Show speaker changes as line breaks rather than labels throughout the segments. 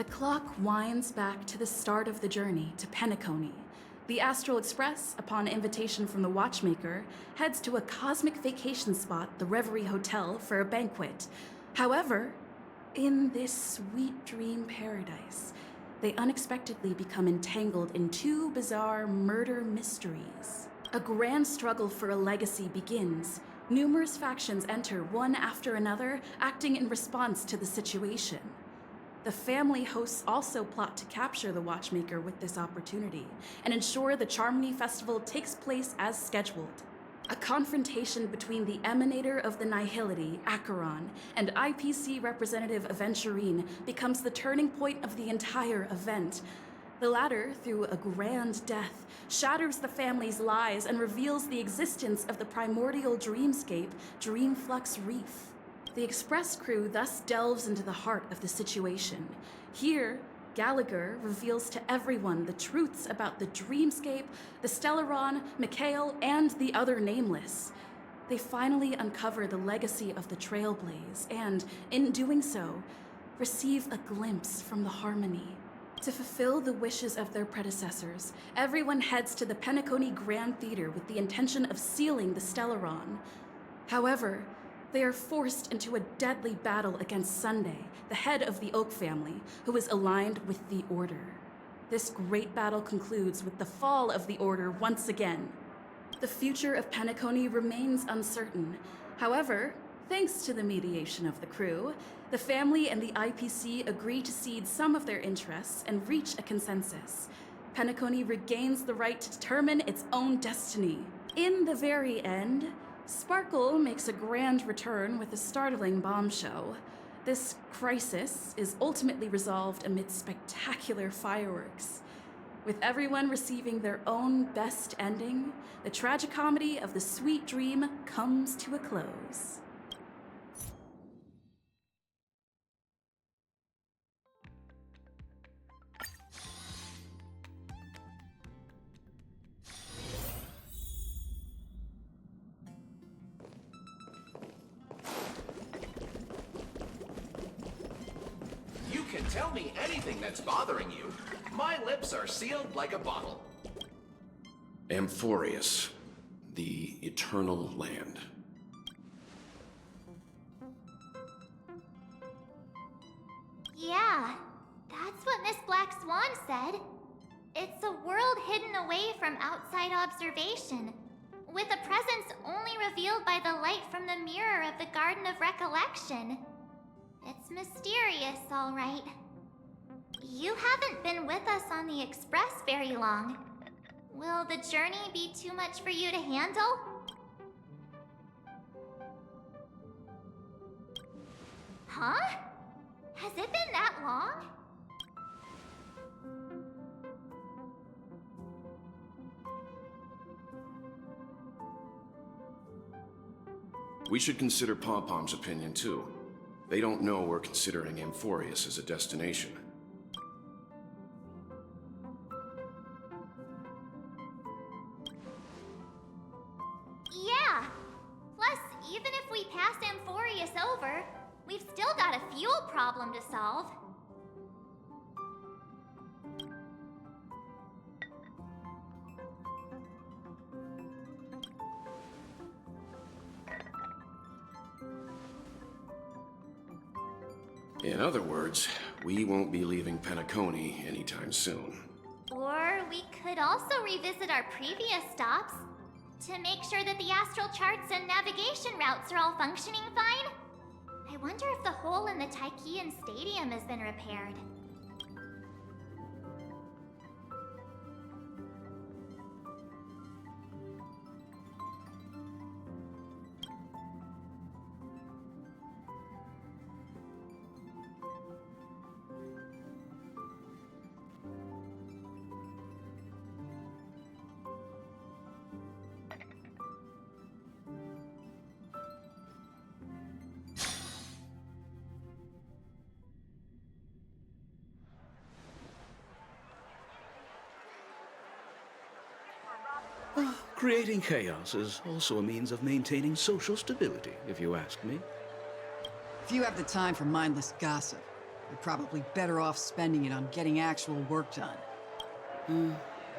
The clock winds back to the start of the journey to Penacony. The Astral Express, upon invitation from the watchmaker, heads to a cosmic vacation spot, the Reverie Hotel, for a banquet. However, in this sweet dream paradise, they unexpectedly become entangled in two bizarre murder mysteries. A grand struggle for a legacy begins. Numerous factions enter one after another, acting in response to the situation. The family hosts also plot to capture the watchmaker with this opportunity and ensure the Charmony Festival takes place as scheduled. A confrontation between the emanator of the Nihility, Acheron, and IPC representative Aventurine becomes the turning point of the entire event. The latter, through a grand death, shatters the family's lies and reveals the existence of the primordial dreamscape, Dreamflux Reef. The Express crew thus delves into the heart of the situation. Here, Gallagher reveals to everyone the truths about the Dreamscape, the Stellaron, Mikhail, and the other nameless. They finally uncover the legacy of the Trailblaze and, in doing so, receive a glimpse from the Harmony. To fulfill the wishes of their predecessors, everyone heads to the Penacony Grand Theater with the intention of sealing the Stellaron. However, they are forced into a deadly battle against Sunday, the head of the Oak family, who is aligned with the Order. This great battle concludes with the fall of the Order once again. The future of Penacony remains uncertain. However, thanks to the mediation of the crew, the family and the IPC agree to cede some of their interests and reach a consensus. Penacony regains the right to determine its own destiny. In the very end, Sparkle makes a grand return with a startling bombshell. This crisis is ultimately resolved amid spectacular fireworks. With everyone receiving their own best ending, the tragicomedy of the sweet dream comes to a close.
Tell me anything that's bothering you. My lips are sealed like a bottle.
Amphorius, the Eternal Land.
Yeah, that's what Miss Black Swan said. It's a world hidden away from outside observation, with a presence only revealed by the light from the mirror of the Garden of Recollection. It's mysterious, all right. You haven't been with us on the Express very long. Will the journey be too much for you to handle? Huh? Has it been that long?
We should consider Pom-Pom's opinion, too. They don't know we're considering Amphorius as a destination.
Yeah. Plus, even if we pass Amphorius over, we've still got a fuel problem to solve.
In other words, we won't be leaving Penacony anytime soon.
Or we could also revisit our previous stops to make sure that the astral charts and navigation routes are all functioning fine. I wonder if the hole in the Tychean Stadium has been repaired.
Creating chaos is also a means of maintaining social stability, if you ask me.
If you have the time for mindless gossip, You're probably better off spending it on getting actual work done.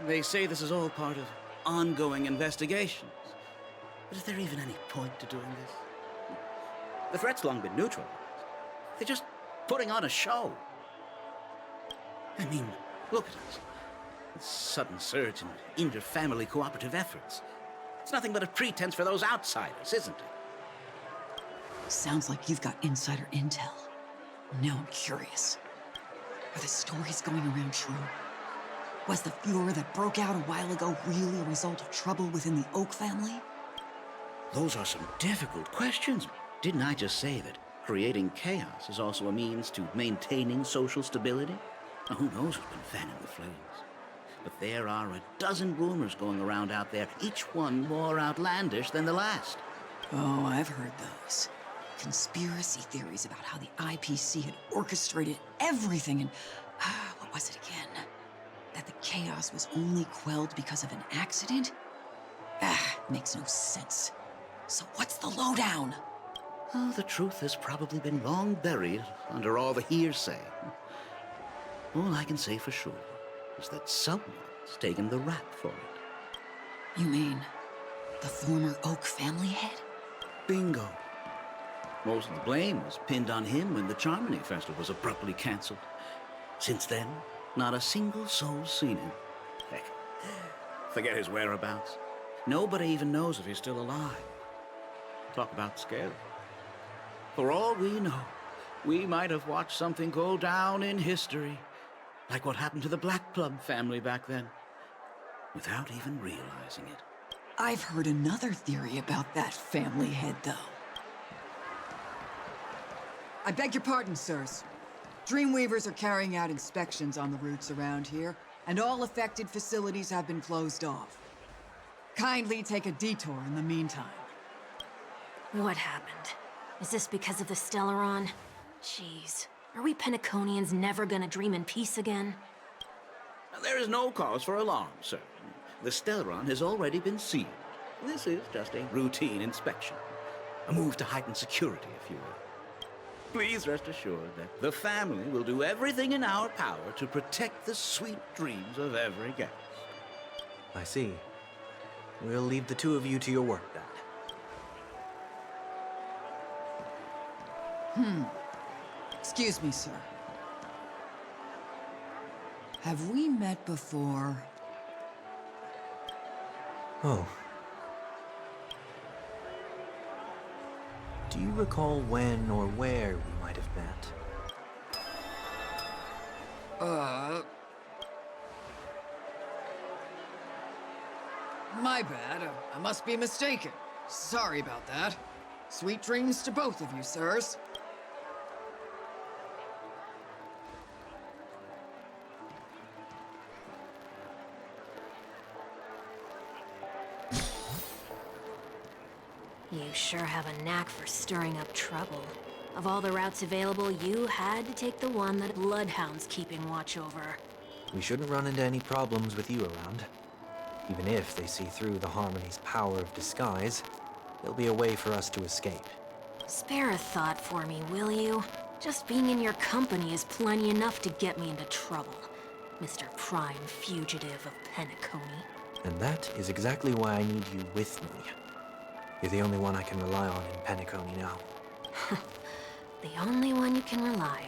They say this is all part of ongoing investigations. But is there even any point to doing this? The threat's long been neutralized. They're just putting on a show. I mean, look at us. This sudden surge in inter-family cooperative efforts. It's nothing but a pretense for those outsiders, isn't it?
Sounds like you've got insider intel. Now I'm curious. Are the stories going around true? Was the furor that broke out a while ago really a result of trouble within the Oak family?
Those are some difficult questions. Didn't I just say that creating chaos is also a means to maintaining social stability? Now, who knows who's been fanning the flames? But there are a dozen rumors going around out there, each one more outlandish than the last.
Oh, I've heard those. Conspiracy theories about how the IPC had orchestrated everything and... what was it again? That the chaos was only quelled because of an accident? Makes no sense. So what's the lowdown?
Oh, the truth has probably been long buried under all the hearsay. All I can say for sure is that someone's taken the rap for it.
You mean the former Oak family head?
Bingo. Most of the blame was pinned on him when the Charmony Festival was abruptly cancelled. Since then, not a single soul's seen him. Heck, forget his whereabouts. Nobody even knows if he's still alive. Talk about scary. For all we know, we might have watched something go down in history, like what happened to the Black Plum family back then, without even realizing it.
I've heard another theory about that family head, though. I beg your pardon, sirs. Dreamweavers are carrying out inspections on the routes around here, and all affected facilities have been closed off. Kindly take a detour in the meantime.
What happened? Is this because of the Stellaron? Jeez. Are we Penaconians never gonna dream in peace again?
There is no cause for alarm, sir. The Stellaron has already been sealed. This is just a routine inspection. A move to heighten security, if you will. Please rest assured that the family will do everything in our power to protect the sweet dreams of every guest.
I see. We'll leave the two of you to your work, then.
Excuse me, sir. Have we met before?
Oh. Do you recall when or where we might have met?
My bad. I must be mistaken. Sorry about that. Sweet dreams to both of you, sirs.
You sure have a knack for stirring up trouble. Of all the routes available, you had to take the one that Bloodhound's keeping watch over.
We shouldn't run into any problems with you around. Even if they see through the Harmony's power of disguise, there'll be a way for us to escape.
Spare a thought for me, will you? Just being in your company is plenty enough to get me into trouble, Mr. Prime Fugitive of Penacony.
And that is exactly why I need you with me. You're the only one I can rely on in Penacony now.
The only one you can rely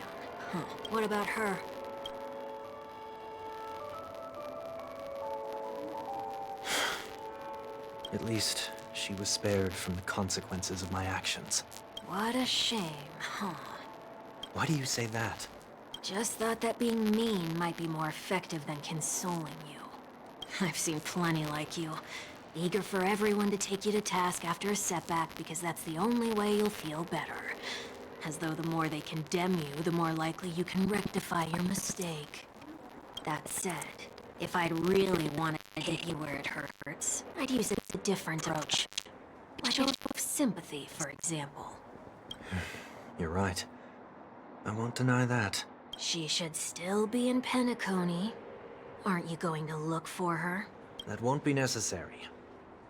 on. What about her?
At least, she was spared from the consequences of my actions.
What a shame, huh?
Why do you say that?
Just thought that being mean might be more effective than consoling you. I've seen plenty like you. Eager for everyone to take you to task after a setback because that's the only way you'll feel better. As though the more they condemn you, the more likely you can rectify your mistake. That said, if I'd really wanted to hit you where it hurts, I'd use a different approach. Like a of sympathy, for example.
You're right. I won't deny that.
She should still be in Penacony. Aren't you going to look for her?
That won't be necessary.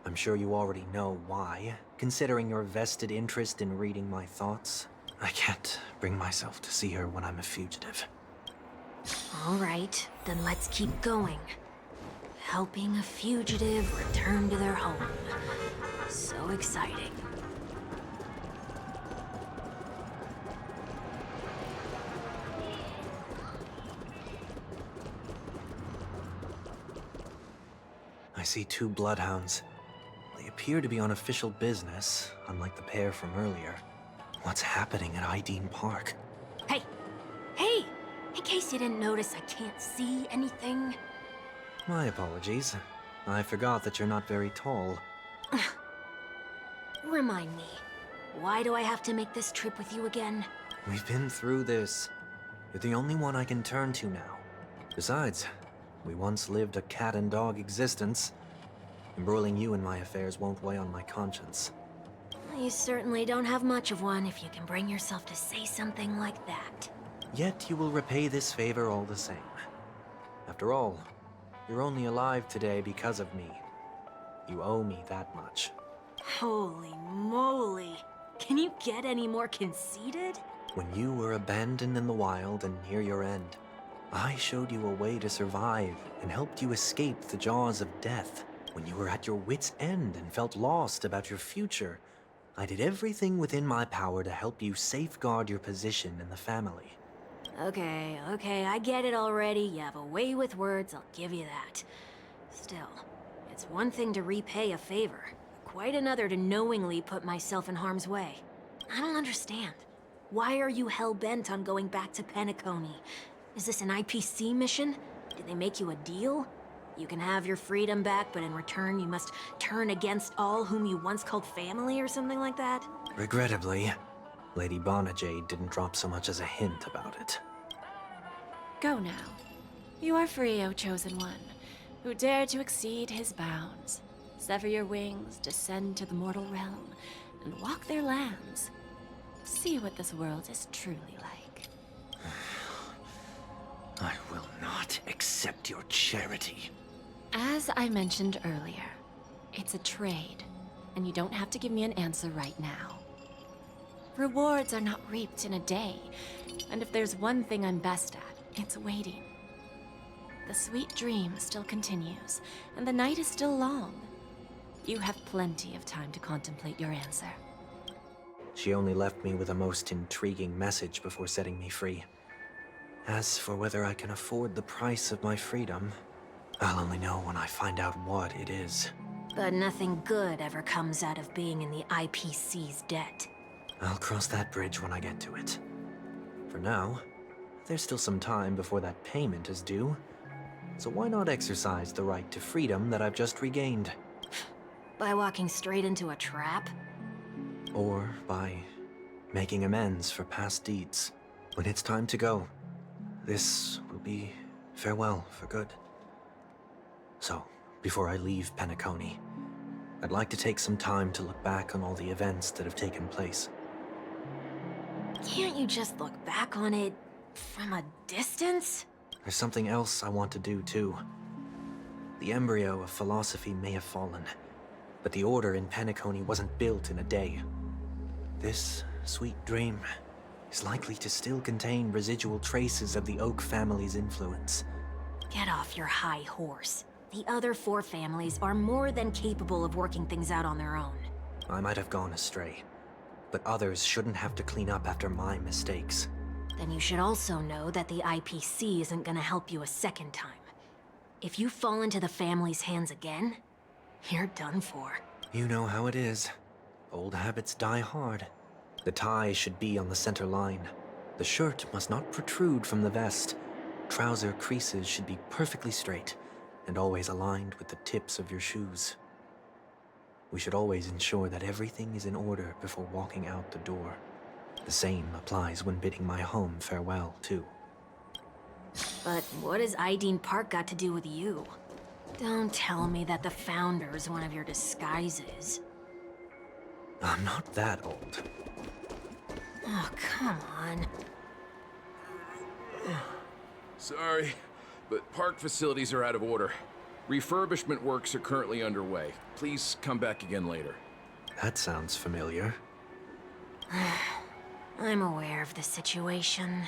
I'm sure you already know why, considering your vested interest in reading my thoughts. I can't bring myself to see her when I'm a fugitive.
All right, then let's keep going. Helping a fugitive return to their home. So exciting.
I see 2 bloodhounds. They appear to be on official business, unlike the pair from earlier. What's happening at Ideen Park?
Hey! Hey! In case you didn't notice, I can't see anything.
My apologies. I forgot that you're not very tall.
Remind me, why do I have to make this trip with you again?
We've been through this. You're the only one I can turn to now. Besides, we once lived a cat and dog existence. Embroiling you in my affairs won't weigh on my conscience.
You certainly don't have much of one if you can bring yourself to say something like that.
Yet you will repay this favor all the same. After all, you're only alive today because of me. You owe me that much.
Holy moly! Can you get any more conceited?
When you were abandoned in the wild and near your end, I showed you a way to survive and helped you escape the jaws of death. When you were at your wit's end and felt lost about your future, I did everything within my power to help you safeguard your position in the family.
Okay, I get it already. You have a way with words, I'll give you that. Still, it's one thing to repay a favor, quite another to knowingly put myself in harm's way. I don't understand. Why are you hell-bent on going back to Penacony? Is this an IPC mission? Did they make you a deal? You can have your freedom back, but in return you must turn against all whom you once called family or something like that?
Regrettably, Lady Bonajade didn't drop so much as a hint about it.
Go now. You are free, O Chosen One, who dare to exceed his bounds. Sever your wings, descend to the mortal realm, and walk their lands. See what this world is truly like.
I will not accept your charity.
As I mentioned earlier, it's a trade, and you don't have to give me an answer right now. Rewards are not reaped in a day, and if there's one thing I'm best at, it's waiting. The sweet dream still continues, and the night is still long. You have plenty of time to contemplate your answer.
She only left me with a most intriguing message before setting me free. As for whether I can afford the price of my freedom, I'll only know when I find out what it is.
But nothing good ever comes out of being in the IPC's debt.
I'll cross that bridge when I get to it. For now, there's still some time before that payment is due. So why not exercise the right to freedom that I've just regained?
By walking straight into a trap?
Or by making amends for past deeds. When it's time to go, this will be farewell for good. So, before I leave Penacony, I'd like to take some time to look back on all the events that have taken place.
Can't you just look back on it from a distance?
There's something else I want to do too. The embryo of philosophy may have fallen, but the order in Penacony wasn't built in a day. This sweet dream is likely to still contain residual traces of the Oak family's influence.
Get off your high horse. The other 4 families are more than capable of working things out on their own.
I might have gone astray, but others shouldn't have to clean up after my mistakes.
Then you should also know that the IPC isn't gonna help you a second time. If you fall into the family's hands again, you're done for.
You know how it is. Old habits die hard. The tie should be on the center line. The shirt must not protrude from the vest. Trouser creases should be perfectly straight, and always aligned with the tips of your shoes. We should always ensure that everything is in order before walking out the door. The same applies when bidding my home farewell, too.
But what has Ideen Park got to do with you? Don't tell me that the Founder's one of your disguises.
I'm not that old.
Oh, come on.
Sorry, but park facilities are out of order. Refurbishment works are currently underway. Please come back again later.
That sounds familiar.
I'm aware of the situation.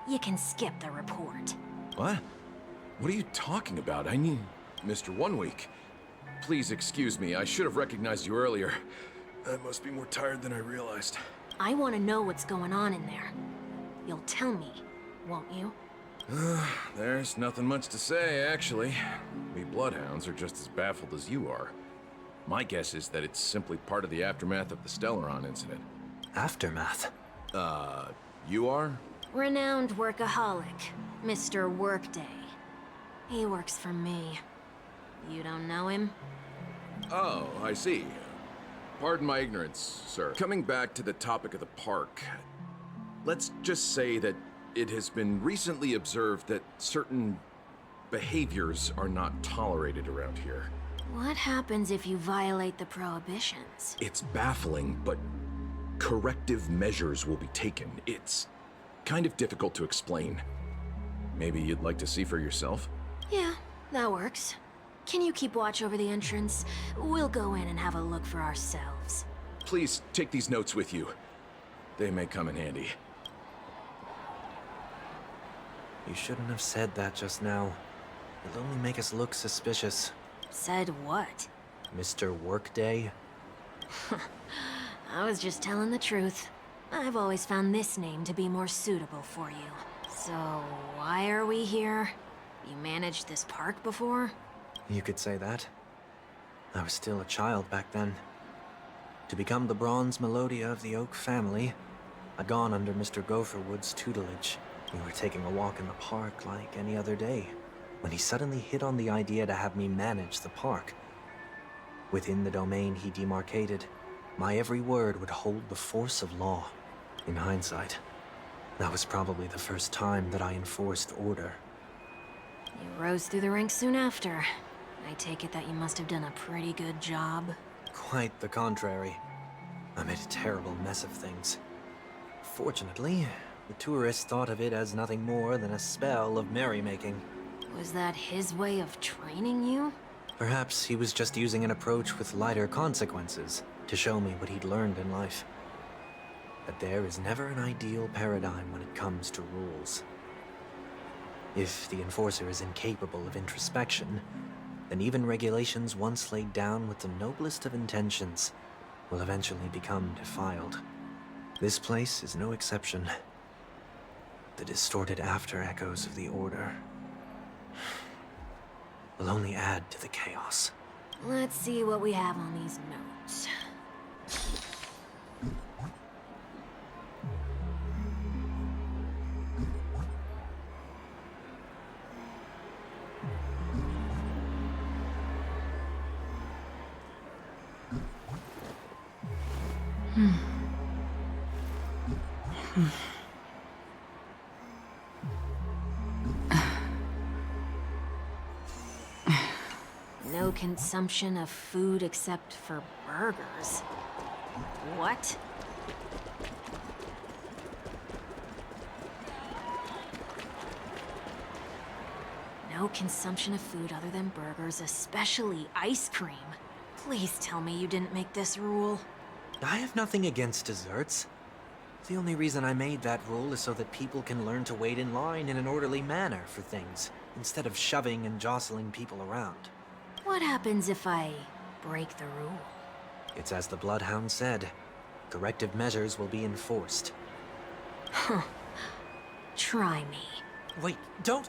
You can skip the report.
What? What are you talking about? I mean, Mr. 1 Week. Please excuse me, I should have recognized you earlier. I must be more tired than I realized.
I want to know what's going on in there. You'll tell me, won't you?
There's nothing much to say, actually. We bloodhounds are just as baffled as you are. My guess is that it's simply part of the aftermath of the Stellaron incident.
Aftermath?
You are?
Renowned workaholic, Mr. Workday. He works for me. You don't know him?
Oh, I see. Pardon my ignorance, sir. Coming back to the topic of the park, let's just say that it has been recently observed that certain behaviors are not tolerated around here.
What happens if you violate the prohibitions?
It's baffling, but corrective measures will be taken. It's kind of difficult to explain. Maybe you'd like to see for yourself?
Yeah, that works. Can you keep watch over the entrance? We'll go in and have a look for ourselves.
Please take these notes with you. They may come in handy.
You shouldn't have said that just now. It'll only make us look suspicious.
Said what?
Mr. Workday?
I was just telling the truth. I've always found this name to be more suitable for you. So, why are we here? You managed this park before?
You could say that. I was still a child back then. To become the bronze Melodia of the Oak family, I'd gone under Mr. Gopherwood's tutelage. We were taking a walk in the park like any other day, when he suddenly hit on the idea to have me manage the park. Within the domain he demarcated, my every word would hold the force of law. In hindsight, that was probably the first time that I enforced order.
You rose through the ranks soon after. I take it that you must have done a pretty good job.
Quite the contrary. I made a terrible mess of things. Fortunately, the tourists thought of it as nothing more than a spell of merrymaking.
Was that his way of training you?
Perhaps he was just using an approach with lighter consequences to show me what he'd learned in life. But there is never an ideal paradigm when it comes to rules. If the enforcer is incapable of introspection, then even regulations once laid down with the noblest of intentions will eventually become defiled. This place is no exception. The distorted after-echoes of the Order will only add to the chaos.
Let's see what we have on these notes. No consumption of food except for burgers. What? No consumption of food other than burgers, especially ice cream. Please tell me you didn't make this rule.
I have nothing against desserts. The only reason I made that rule is so that people can learn to wait in line in an orderly manner for things, instead of shoving and jostling people around.
What happens if I break the rule?
It's as the Bloodhound said. Corrective measures will be enforced.
Huh. Try me.
Wait, don't...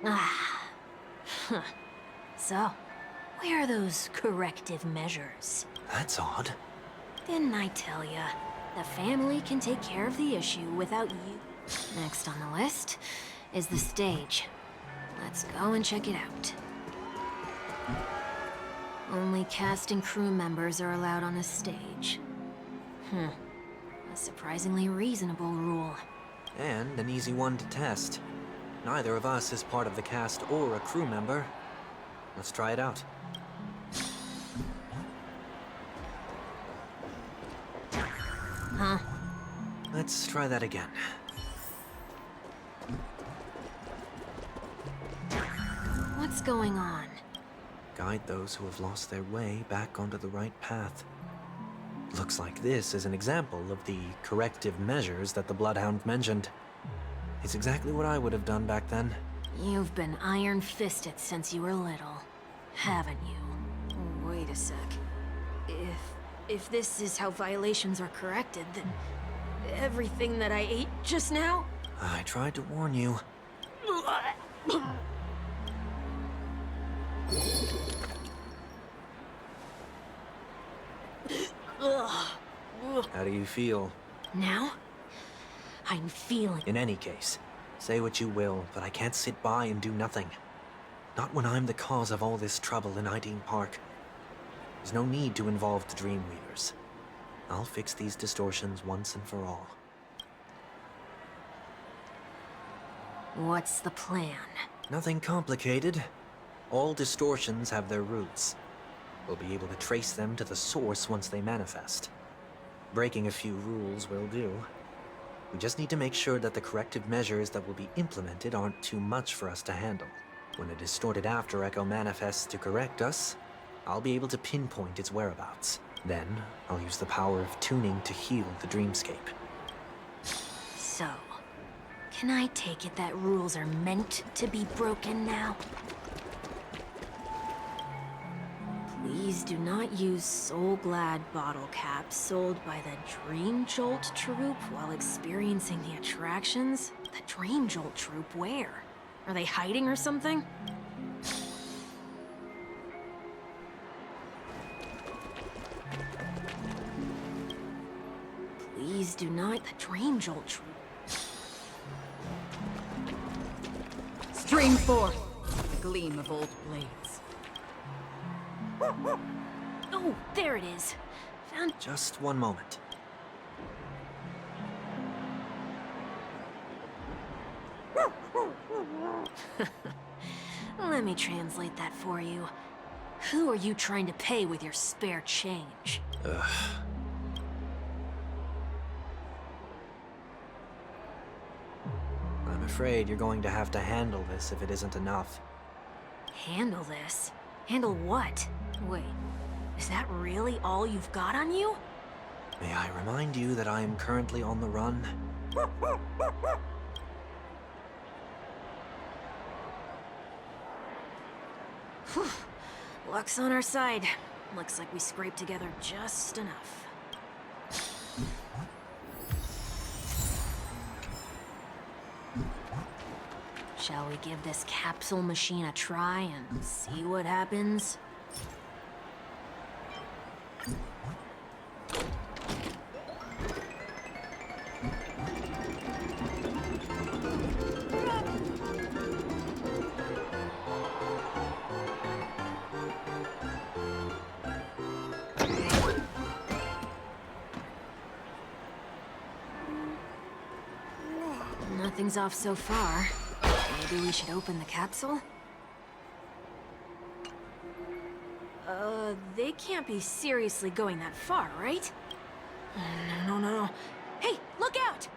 Ah. Huh. So, where are those corrective measures?
That's odd.
Didn't I tell ya? The family can take care of the issue without you. Next on the list is the stage. Let's go and check it out. Only cast and crew members are allowed on the stage. A surprisingly reasonable rule.
And an easy one to test. Neither of us is part of the cast or a crew member. Let's try it out.
Huh?
Let's try that again.
What's going on?
guide those who have lost their way back onto the right path. Looks like this is an example of the corrective measures that the Bloodhound mentioned. It's exactly what I would have done back then.
You've been iron-fisted since you were little, haven't you? Wait a sec. If this is how violations are corrected, then everything that I ate just now?
I tried to warn you. How do you feel?
Now? I'm feeling...
In any case, say what you will, but I can't sit by and do nothing. Not when I'm the cause of all this trouble in Ideen Park. There's no need to involve the Dreamweavers. I'll fix these distortions once and for all.
What's the plan?
Nothing complicated. All distortions have their roots. We'll be able to trace them to the source once they manifest. Breaking a few rules will do. We just need to make sure that the corrective measures that will be implemented aren't too much for us to handle. When a distorted after echo manifests to correct us, I'll be able to pinpoint its whereabouts. Then, I'll use the power of tuning to heal the dreamscape.
So, can I take it that rules are meant to be broken now? Please do not use Soul Glad bottle caps sold by the Dream Jolt troupe while experiencing the attractions. The Dream Jolt troupe, where? Are they hiding or something? Please do not... The Dream Jolt troupe.
Stream forth the gleam of old blades.
Oh, there it is. Found...
Just one moment.
Let me translate that for you. Who are you trying to pay with your spare change?
I'm afraid you're going to have to handle this if it isn't enough.
Handle this? Handle what? Wait, is that really all you've got on you?
May I remind you that I am currently on the run?
Whew. Luck's on our side. Looks like we scraped together just enough. Shall we give this capsule machine a try and see what happens? Nothing's off so far. Maybe we should open the capsule? They can't be seriously going that far, right? No. Hey, look out!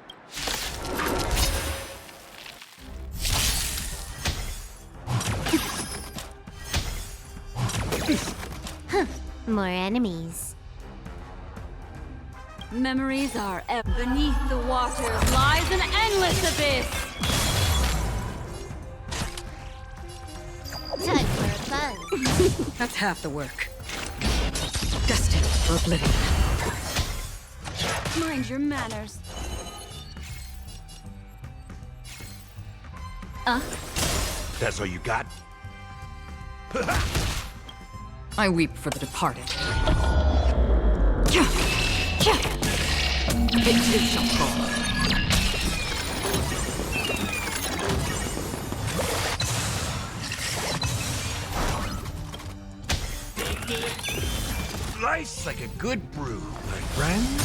More enemies.
Memories are beneath the waters lies an endless abyss.
Time for a buzz.
That's half the work. Destined for oblivion.
Mind your manners.
That's all you got?
I weep for the departed. It too shall fall.
Slice like a good brew, my friends.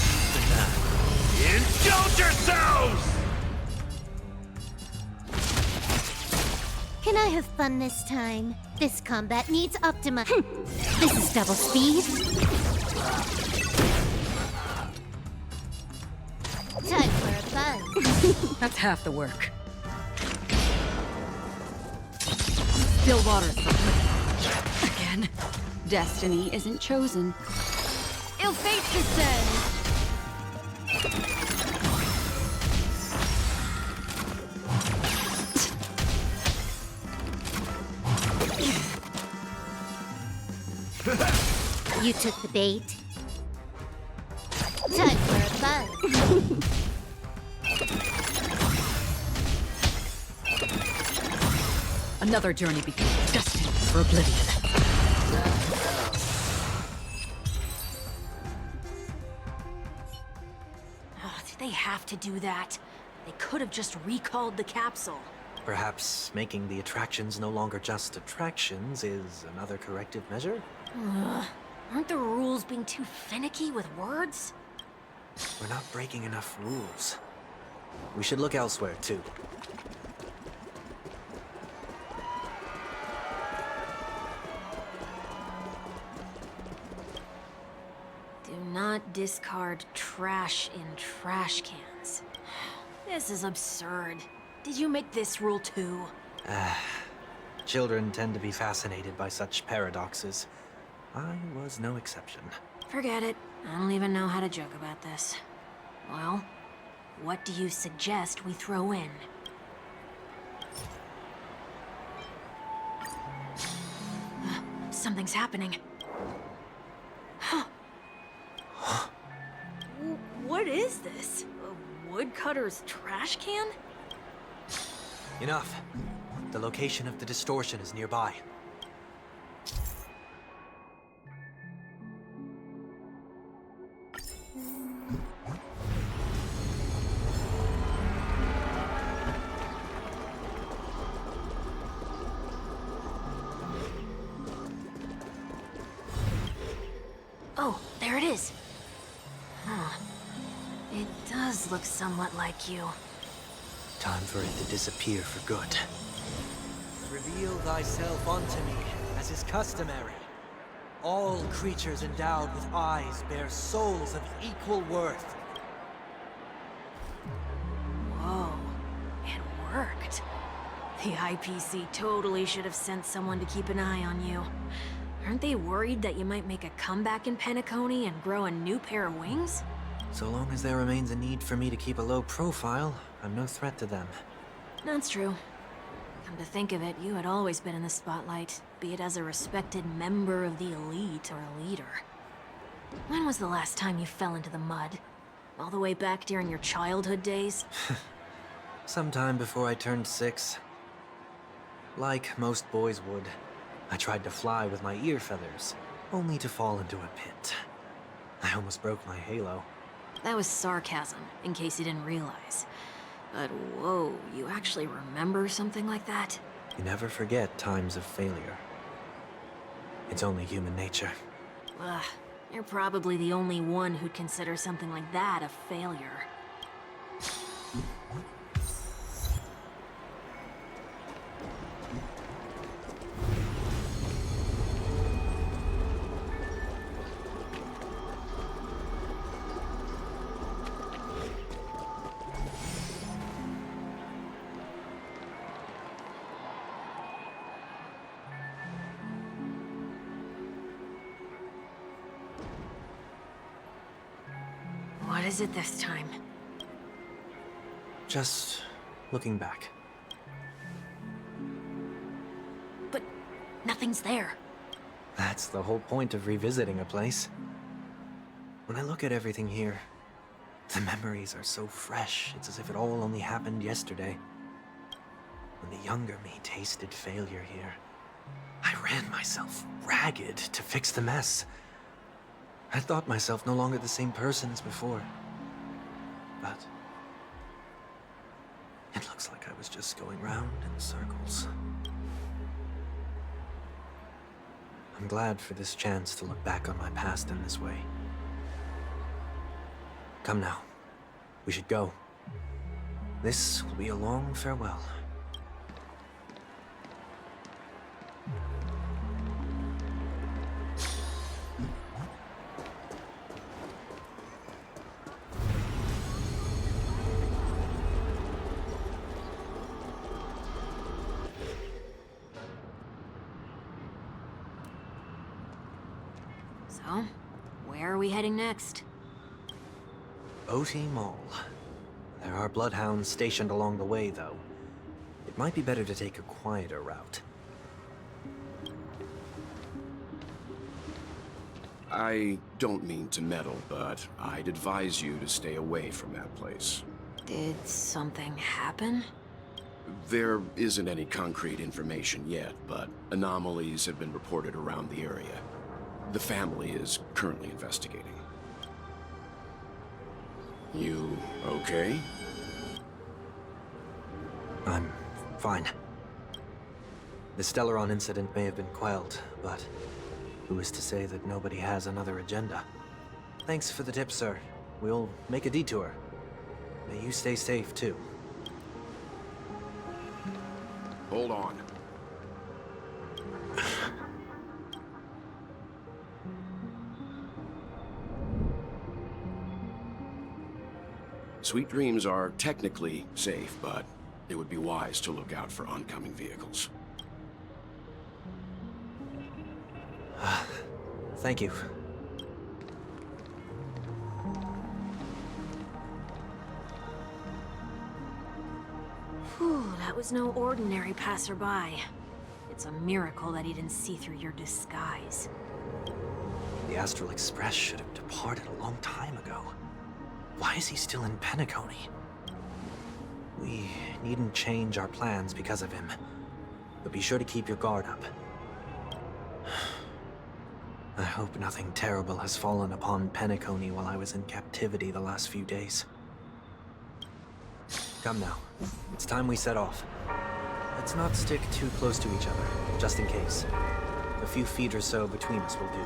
Indulge yourselves!
Can I have fun this time? This combat needs Optima. This is double speed. Time for a buzz.
That's half the work. Still water for oblivion. Again.
man. Destiny isn't chosen. Ill fate descends!
You took the bait. Time for a buzz.
Another journey begins, destined for oblivion.
Oh, did they have to do that? They could have just recalled the capsule.
Perhaps making the attractions no longer just attractions is another corrective measure?
Aren't the rules being too finicky with words?
We're not breaking enough rules. We should look elsewhere, too.
Do not discard trash in trash cans. This is absurd. Did you make this rule too?
Children tend to be fascinated by such paradoxes. I was no exception.
Forget it. I don't even know how to joke about this. Well, what do you suggest we throw in? Something's happening. What is this? A woodcutter's trash can?
Enough. The location of the distortion is nearby.
Oh, there it is. Huh. It does look somewhat like you.
Time for it to disappear for good. Reveal thyself unto me, as is customary. All creatures endowed with eyes bear souls of equal worth.
Whoa, it worked. The IPC totally should have sent someone to keep an eye on you. Aren't they worried that you might make a comeback in Penacony and grow a new pair of wings?
So long as there remains a need for me to keep a low profile, I'm no threat to them.
That's true. Come to think of it, you had always been in the spotlight, be it as a respected member of the elite or a leader. When was the last time you fell into the mud? All the way back during your childhood days?
Sometime before I turned 6. Like most boys would, I tried to fly with my ear feathers, only to fall into a pit. I almost broke my halo.
That was sarcasm, in case you didn't realize. But whoa, you actually remember something like that?
You never forget times of failure. It's only human nature.
Ugh, you're probably the only one who'd consider something like that a failure. What is it this time?
Just looking back.
But nothing's there.
That's the whole point of revisiting a place. When I look at everything here, the memories are so fresh, it's as if it all only happened yesterday. When the younger me tasted failure here, I ran myself ragged to fix the mess. I thought myself no longer the same person as before. But it looks like I was just going round in circles. I'm glad for this chance to look back on my past in this way. Come now. We should go. This will be a long farewell.
So, where are we heading next?
OT Mall. There are bloodhounds stationed along the way, though. It might be better to take a quieter route.
I don't mean to meddle, but I'd advise you to stay away from that place.
Did something happen?
There isn't any concrete information yet, but anomalies have been reported around the area. The family is currently investigating. You okay?
I'm fine. The Stellaron incident may have been quelled, but who is to say that nobody has another agenda? Thanks for the tip, sir. We'll make a detour. May you stay safe, too.
Hold on. Sweet Dreams are technically safe, but it would be wise to look out for oncoming vehicles.
Thank you.
Whew, that was no ordinary passerby. It's a miracle that he didn't see through your disguise.
The Astral Express should have departed a long time ago. Why is he still in Penacony? We needn't change our plans because of him, but be sure to keep your guard up. I hope nothing terrible has fallen upon Penacony while I was in captivity the last few days. Come now, it's time we set off. Let's not stick too close to each other, just in case. A few feet or so between us will do.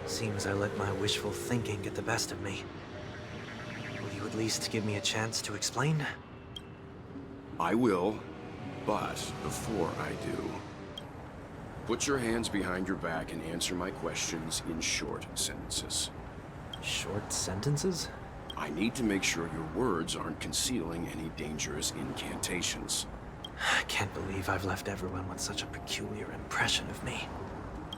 Seems I let my wishful thinking get the best of me. Will you at least give me a chance to explain?
I will, but before I do, put your hands behind your back and answer my questions in short sentences.
Short sentences?
I need to make sure your words aren't concealing any dangerous incantations.
I can't believe I've left everyone with such a peculiar impression of me.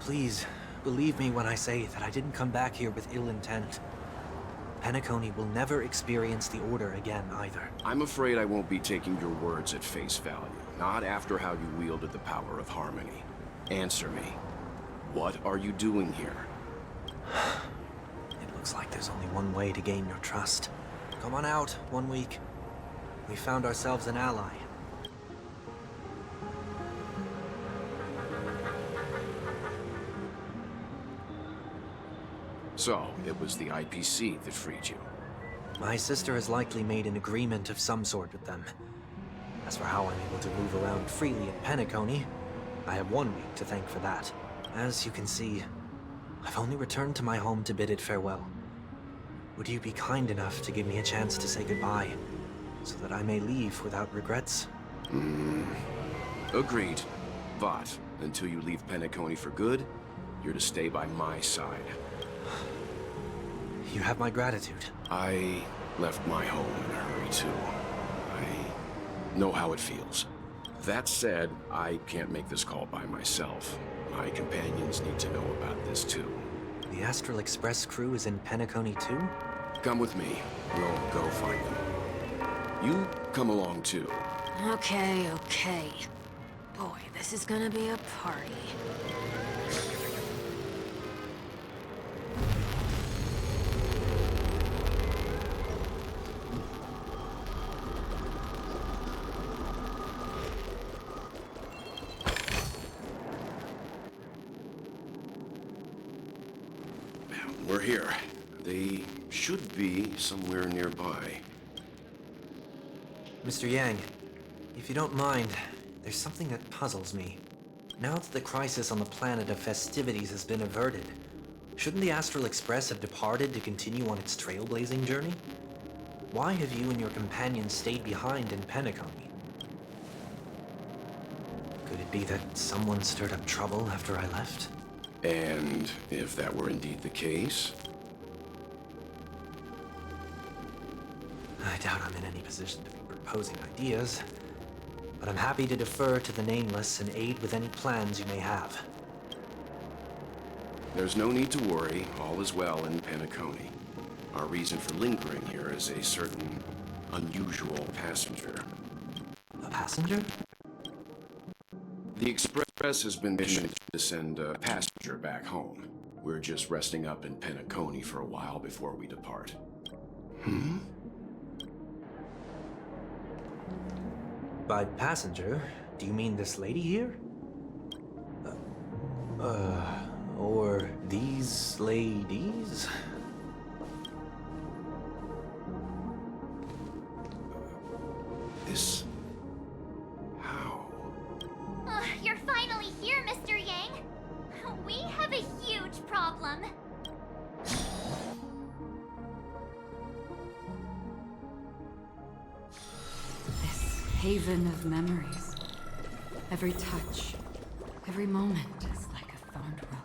Please, believe me when I say that I didn't come back here with ill intent. Penacony will never experience the Order again, either.
I'm afraid I won't be taking your words at face value, not after how you wielded the power of harmony. Answer me. What are you doing here?
It looks like there's only one way to gain your trust. Come on out, 1 week. We found ourselves an ally.
So, it was the IPC that freed you.
My sister has likely made an agreement of some sort with them. As for how I'm able to move around freely in Penacony, I have 1 week to thank for that. As you can see, I've only returned to my home to bid it farewell. Would you be kind enough to give me a chance to say goodbye, so that I may leave without regrets?
Agreed. But, until you leave Penacony for good, you're to stay by my side.
You have my gratitude.
I left my home in a hurry, too. I know how it feels. That said, I can't make this call by myself. My companions need to know about this, too.
The Astral Express crew is in Penacony, too?
Come with me. We'll go find them. You come along, too.
Okay. Boy, this is gonna be a party.
We're here. They should be somewhere nearby.
Mr. Yang, if you don't mind, there's something that puzzles me. Now that the crisis on the planet of festivities has been averted, shouldn't the Astral Express have departed to continue on its trailblazing journey? Why have you and your companions stayed behind in Penacony? Could it be that someone stirred up trouble after I left?
And if that were indeed the case?
I doubt I'm in any position to be proposing ideas. but I'm happy to defer to the Nameless and aid with any plans you may have.
There's no need to worry. All is well in Penacony. Our reason for lingering here is a certain unusual passenger.
A passenger?
The Express has been missioned to send a passenger back home. We're just resting up in Penacony for a while before we depart.
By passenger, do you mean this lady here? Or these ladies?
This... how?
You're finally here, Mr. Yang. We have a huge problem.
This haven of memories. Every touch, every moment is like a thorned rose.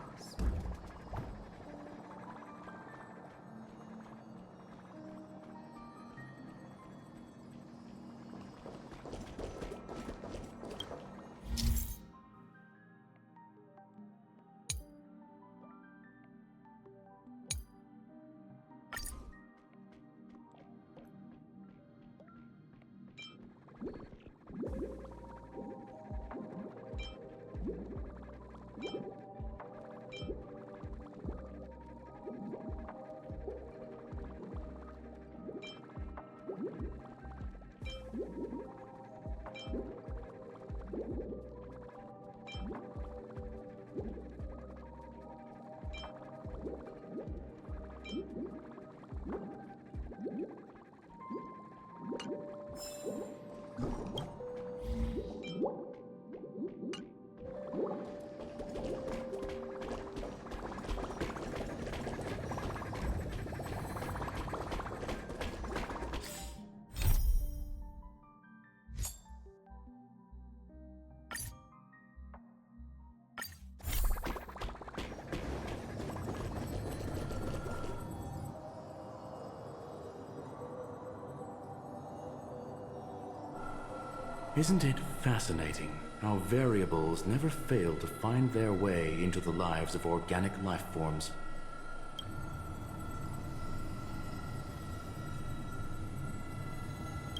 Isn't it fascinating how variables never fail to find their way into the lives of organic life forms?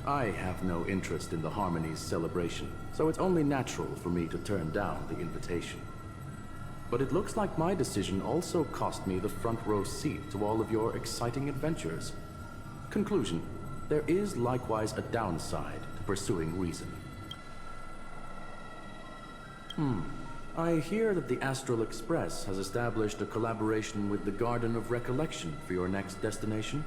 I have no interest in the Harmony's celebration, so it's only natural for me to turn down the invitation. But it looks like my decision also cost me the front row seat to all of your exciting adventures. Conclusion: there is likewise a downside to pursuing reason. I hear that the Astral Express has established a collaboration with the Garden of Recollection for your next destination.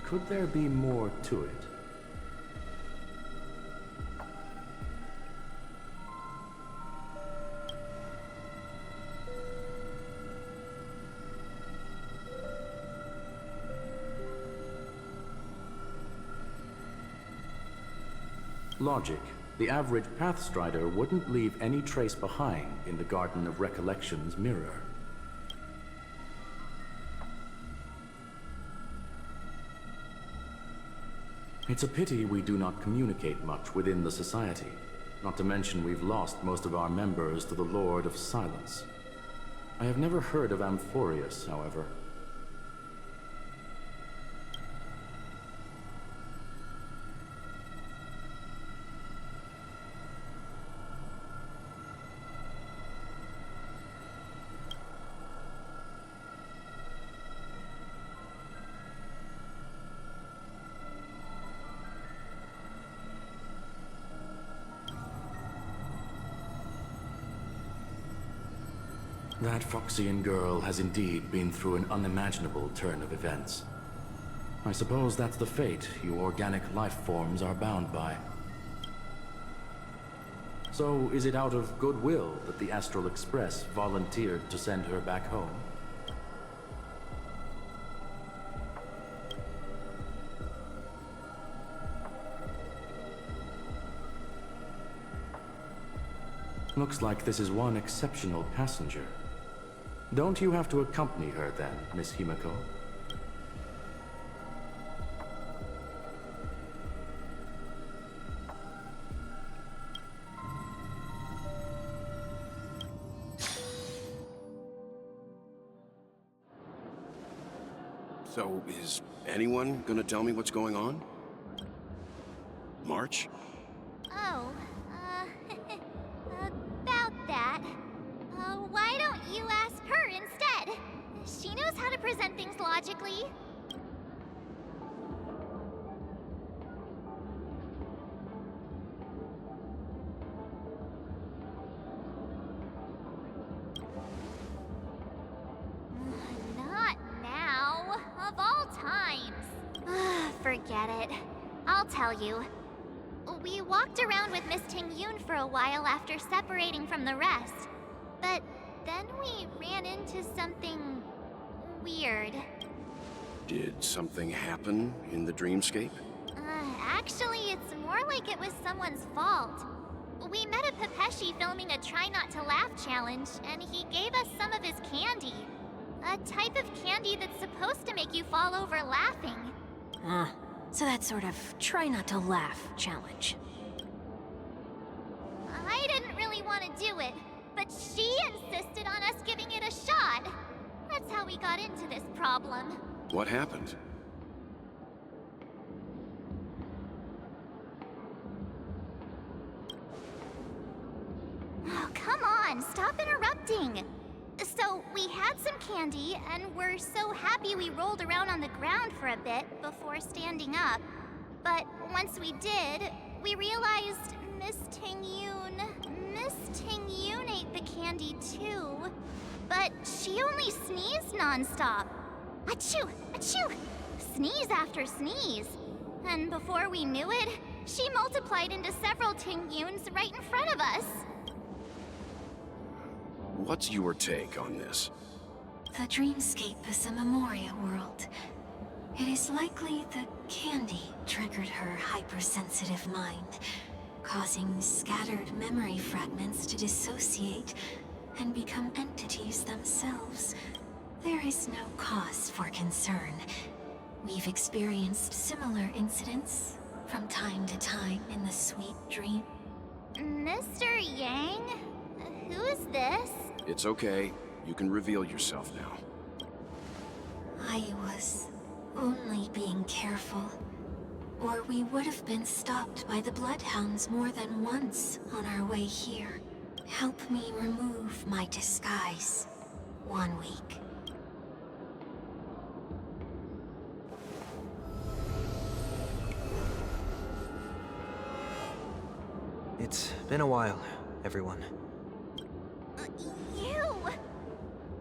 Could there be more to it? Logic. The average Pathstrider wouldn't leave any trace behind in the Garden of Recollection's mirror. It's a pity we do not communicate much within the Society. Not to mention we've lost most of our members to the Lord of Silence. I have never heard of Amphorius, however. That Foxian girl has indeed been through an unimaginable turn of events. I suppose that's the fate you organic life forms are bound by. So is it out of goodwill that the Astral Express volunteered to send her back home? Looks like this is one exceptional passenger. Don't you have to accompany her then, Miss Himiko?
So, is anyone gonna tell me what's going on? March?
Oh, about that. Why don't you ask her instead? She knows how to present things logically. Not now. Of all times. Forget it. I'll tell you. We walked around with Miss Ting-Yoon for a while after separating from the rest. But then we ran into something weird.
Did something happen in the dreamscape?
Actually, it's more like it was someone's fault. We met a Pepeshi filming a Try Not to Laugh challenge, and he gave us some of his candy. A type of candy that's supposed to make you fall over laughing.
So that sort of try not to laugh challenge.
I didn't really want to do it, but she insisted on us giving it a shot. That's how we got into this problem.
What happened?
Oh, come on, stop interrupting. So, we had some candy, and we're so happy we rolled around on the ground for a bit before standing up. But once we did, we realized Miss Ting-Yoon ate the candy too. But she only sneezed nonstop. Achoo! Achoo! Sneeze after sneeze. And before we knew it, she multiplied into several Ting-Yoons right in front of us.
What's your take on this?
The dreamscape is a Memoria world. It is likely the candy triggered her hypersensitive mind, causing scattered memory fragments to dissociate and become entities themselves. There is no cause for concern. We've experienced similar incidents from time to time in the sweet dream.
Mr. Yang? Who is this?
It's okay. You can reveal yourself now.
I was only being careful. Or we would have been stopped by the Bloodhounds more than once on our way here. Help me remove my disguise. 1 week.
It's been a while, everyone.
You!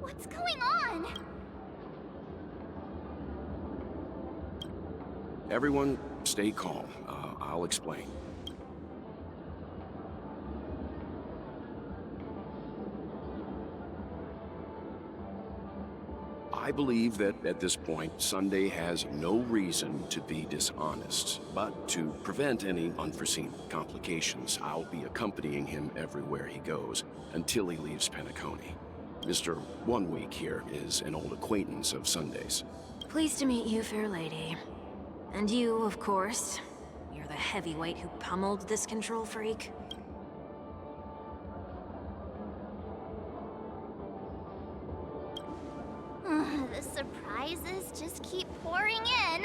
What's going on?
Everyone, stay calm. I'll explain. I believe that at this point, Sunday has no reason to be dishonest. But to prevent any unforeseen complications, I'll be accompanying him everywhere he goes until he leaves Penacony. Mr. 1 Week here is an old acquaintance of Sunday's.
Pleased to meet you, fair lady. And you, of course. You're the heavyweight who pummeled this control freak.
The surprises just keep pouring in.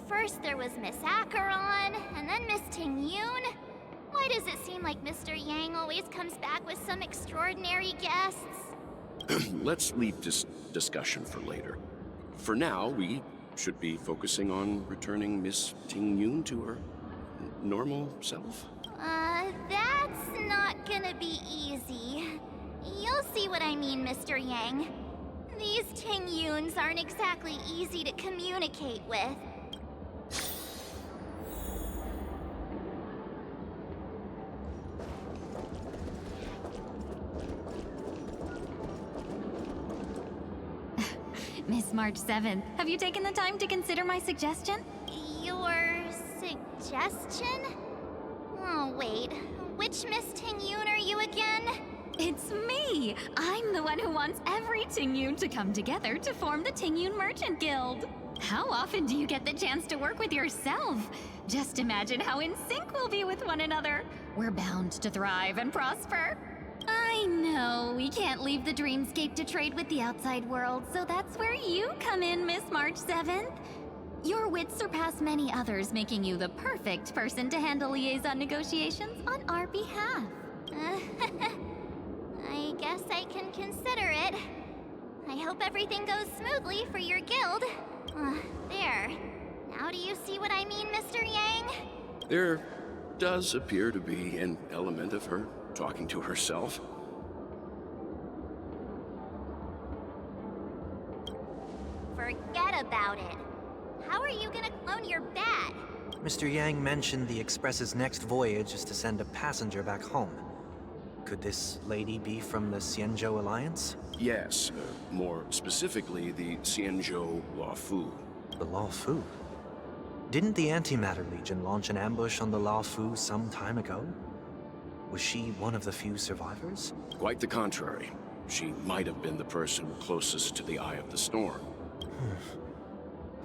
First there was Miss Acheron, and then Miss Ting-Yoon. Why does it seem like Mr. Yang always comes back with some extraordinary guests?
Let's leave this discussion for later. For now, we should be focusing on returning Miss Ting-Yoon to her normal self.
That's not gonna be easy. You'll see what I mean, Mr. Yang. These Ting-Yoons aren't exactly easy to communicate with.
Miss March 7th, have you taken the time to consider my suggestion?
Your suggestion? Oh, wait. Which Miss Ting-Yoon are you again?
It's me! I'm the one who wants every Ting-Yoon to come together to form the Ting-Yoon Merchant Guild. How often do you get the chance to work with yourself? Just imagine how in sync we'll be with one another. We're bound to thrive and prosper. I know, we can't leave the dreamscape to trade with the outside world, so that's where you come in, Miss March 7th. Your wits surpass many others, making you the perfect person to handle liaison negotiations on our behalf.
I guess I can consider it. I hope everything goes smoothly for your guild. There. Now do you see what I mean, Mr. Yang?
There does appear to be an element of her talking to herself.
Forget about it. How are you gonna clone your bat?
Mr. Yang mentioned the Express's next voyage is to send a passenger back home. Could this lady be from the Xianzhou Alliance?
Yes, more specifically, the Xianzhou Luofu.
The Luofu? Didn't the Antimatter Legion launch an ambush on the Luofu some time ago? Was she one of the few survivors?
Quite the contrary. She might have been the person closest to the eye of the storm.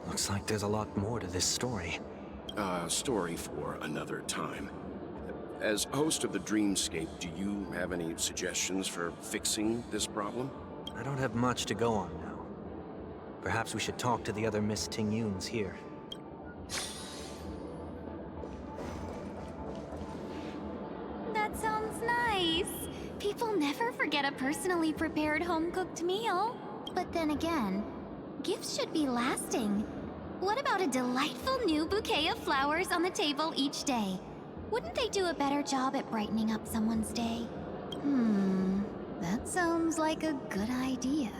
Looks like there's a lot more to this story.
Story for another time. As host of the Dreamscape, do you have any suggestions for fixing this problem?
I don't have much to go on now. Perhaps we should talk to the other Miss Ting-Yoons here.
That sounds nice. People never forget a personally prepared home-cooked meal. But then again, gifts should be lasting. What about a delightful new bouquet of flowers on the table each day? Wouldn't they do a better job at brightening up someone's day? That sounds like a good idea.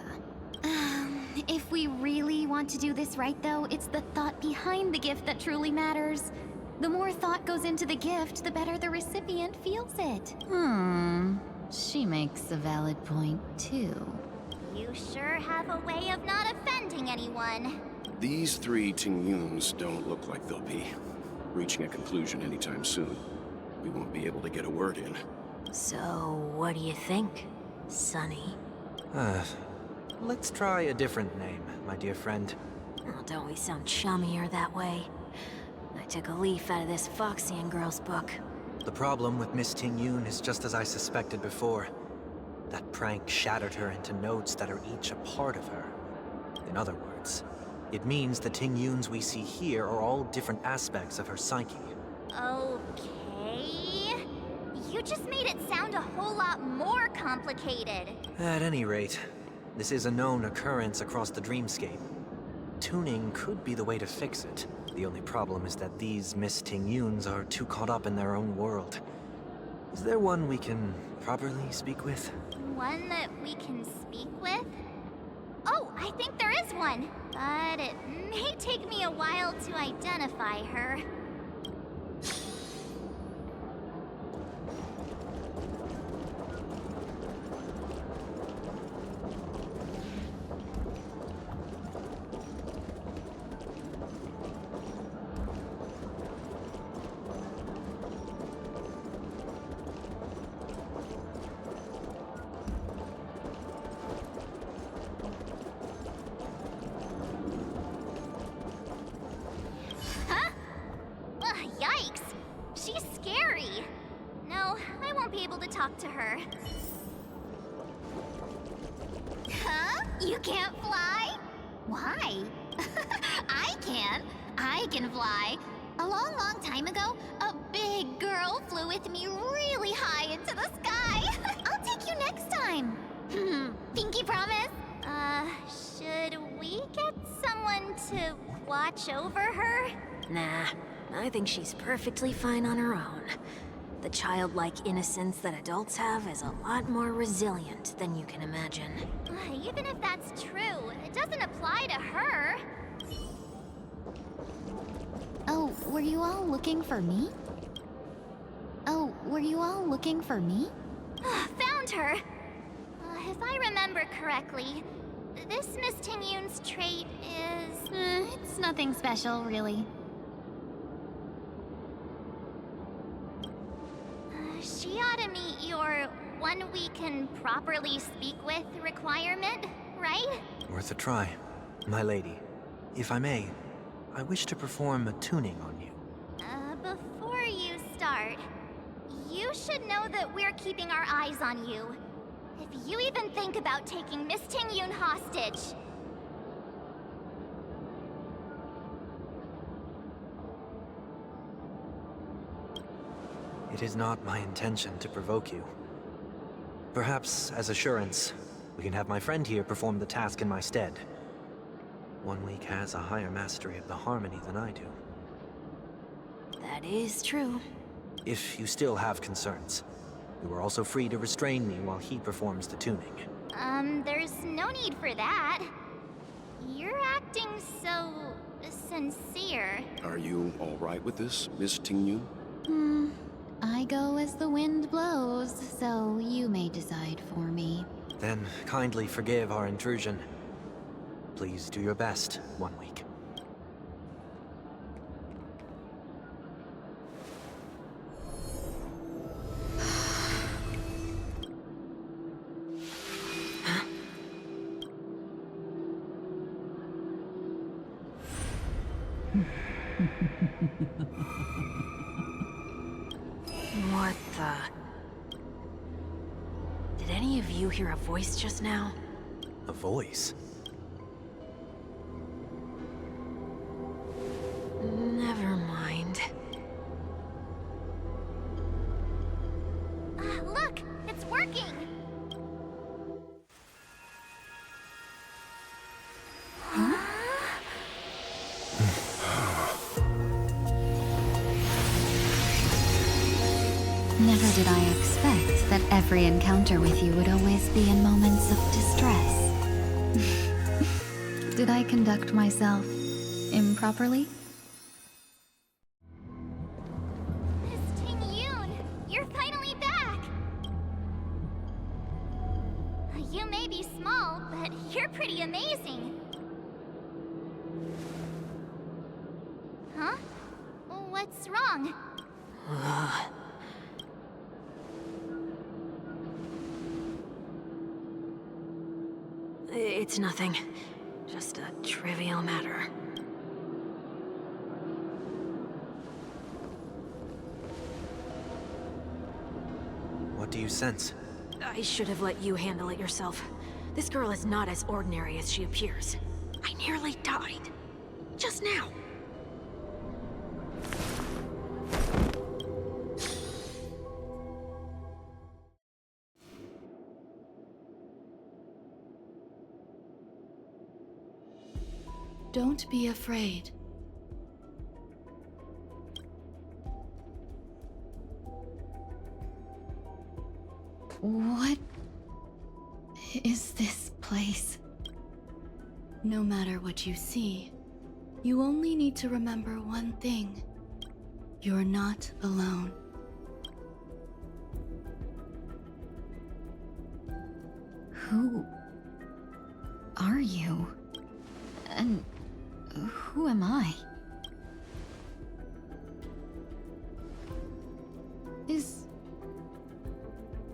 If we really want to do this right, though, it's the thought behind the gift that truly matters. The more thought goes into the gift, the better the recipient feels it. She makes a valid point, too.
You sure have a way of not offending anyone.
These three Ting-Yoons don't look like they'll be reaching a conclusion anytime soon. We won't be able to get a word in.
So, what do you think, Sonny?
Let's try a different name, my dear friend.
Oh, don't we sound chummier that way? I took a leaf out of this Foxian girl's book.
The problem with Miss Ting-Yoon is just as I suspected before. That prank shattered her into notes that are each a part of her. In other words, it means the Ting-Yoons we see here are all different aspects of her psyche.
Okay. You just made it sound a whole lot more complicated.
At any rate, this is a known occurrence across the dreamscape. Tuning could be the way to fix it. The only problem is that these Miss Ting-Yoons are too caught up in their own world. Is there one we can properly speak with?
One that we can speak with? Oh, I think there is one. But it may take me a while to identify her. Yikes! She's scary. No, I won't be able to talk to her. Huh? You can't fly? Why? I can. I can fly. A long, long time ago, a big girl flew with me really high into the sky. I'll take you next time. Pinky promise? Should we get someone to watch over her?
Nah, I think she's perfectly fine on her own. The childlike innocence that adults have is a lot more resilient than you can imagine.
Even if that's true, it doesn't apply to her.
Oh, were you all looking for me?
Found her! If I remember correctly, this Miss Tingyun's trait is...
It's nothing special, really.
She ought to meet your one we can properly speak with requirement, right?
Worth a try. My lady, if I may, I wish to perform a tuning on you.
Before you start, you should know that we're keeping our eyes on you. If you even think about taking Miss Tingyun hostage...
It is not my intention to provoke you. Perhaps, as assurance, we can have my friend here perform the task in my stead. 1 week has a higher mastery of the harmony than I do.
That is true.
If you still have concerns, you are also free to restrain me while he performs the tuning.
There's no need for that. You're acting so... sincere.
Are you all right with this, Miss Tingyun?
I go as the wind blows, so you may decide for me.
Then kindly forgive our intrusion. Please do your best, 1 week.
What the... Did any of you hear a voice just now?
A voice?
Never mind.
Look! It's working!
Never did I expect that every encounter with you would always be in moments of distress. Did I conduct myself improperly?
Miss Tingyun, you're finally back! You may be small, but you're pretty amazing. Huh? What's wrong?
It's nothing. Just a trivial matter.
What do you sense?
I should have let you handle it yourself. This girl is not as ordinary as she appears. I nearly died. Just now.
Don't be afraid.
What is this place?
No matter what you see, you only need to remember one thing. You're not alone.
Who are you? And who am I?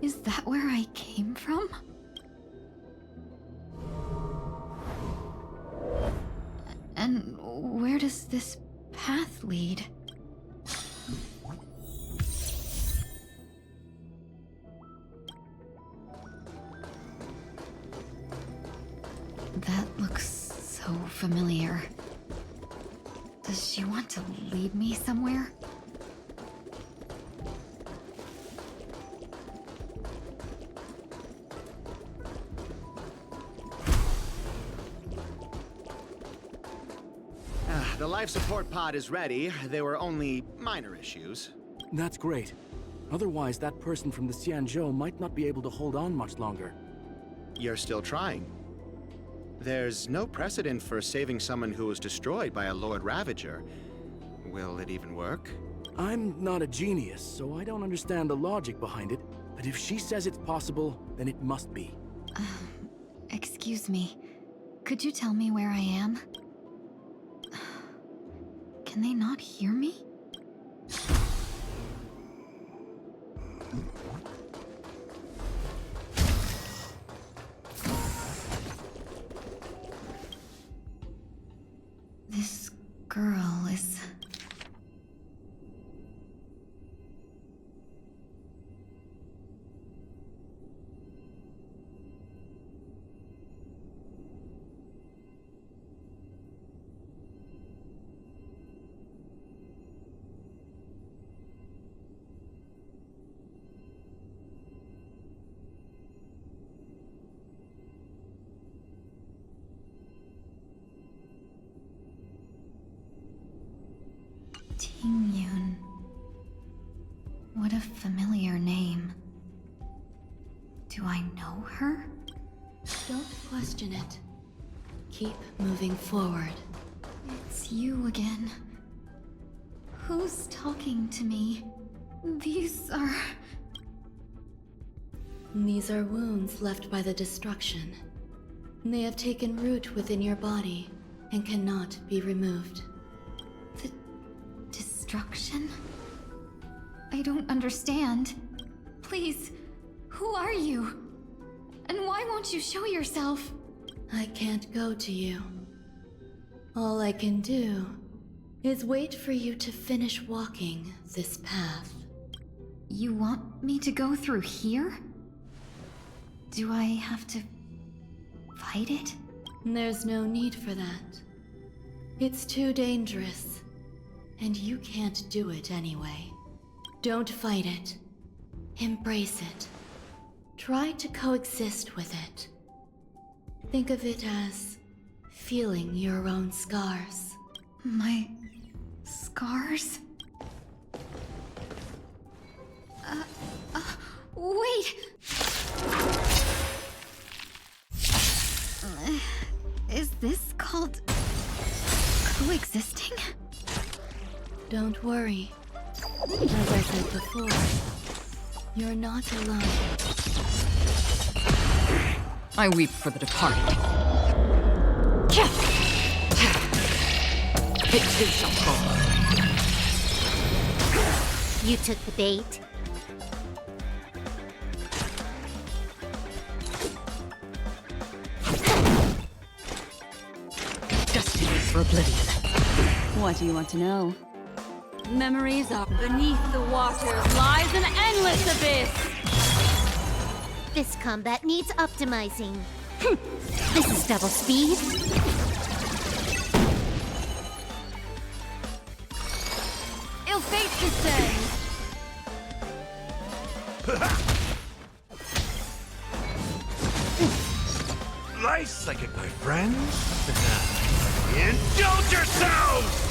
Is that where I came from? And where does this path lead? That looks so familiar. Does she want to lead me somewhere?
The life support pod is ready. There were only minor issues.
That's great. Otherwise, that person from the Xianzhou might not be able to hold on much longer.
You're still trying. There's no precedent for saving someone who was destroyed by a Lord Ravager. Will it even work?
I'm not a genius, so I don't understand the logic behind it. But if she says it's possible, then it must be.
Excuse me. Could you tell me where I am? Can they not hear me? This girl is... Ting-Yun. What a familiar name. Do I know her?
Don't question it. Keep moving forward.
It's you again. Who's talking to me? These are
wounds left by the destruction. They have taken root within your body and cannot be removed.
Destruction? I don't understand. Please, who are you? And why won't you show yourself?
I can't go to you. All I can do is wait for you to finish walking this path.
You want me to go through here? Do I have to fight it?
There's no need for that. It's too dangerous. And you can't do it anyway. Don't fight it. Embrace it. Try to coexist with it. Think of it as feeling your own scars.
My scars? Wait! Is this called coexisting?
Don't worry. As I said before, you're not alone.
I weep for the departed. It too shall fall.
You took the bait.
Destiny for oblivion.
What do you want to know? Memories are beneath the waters lies an endless abyss!
This combat needs optimizing. This is double speed.
Ill fate descends!
Nice like it, my friends. Indulge yourselves!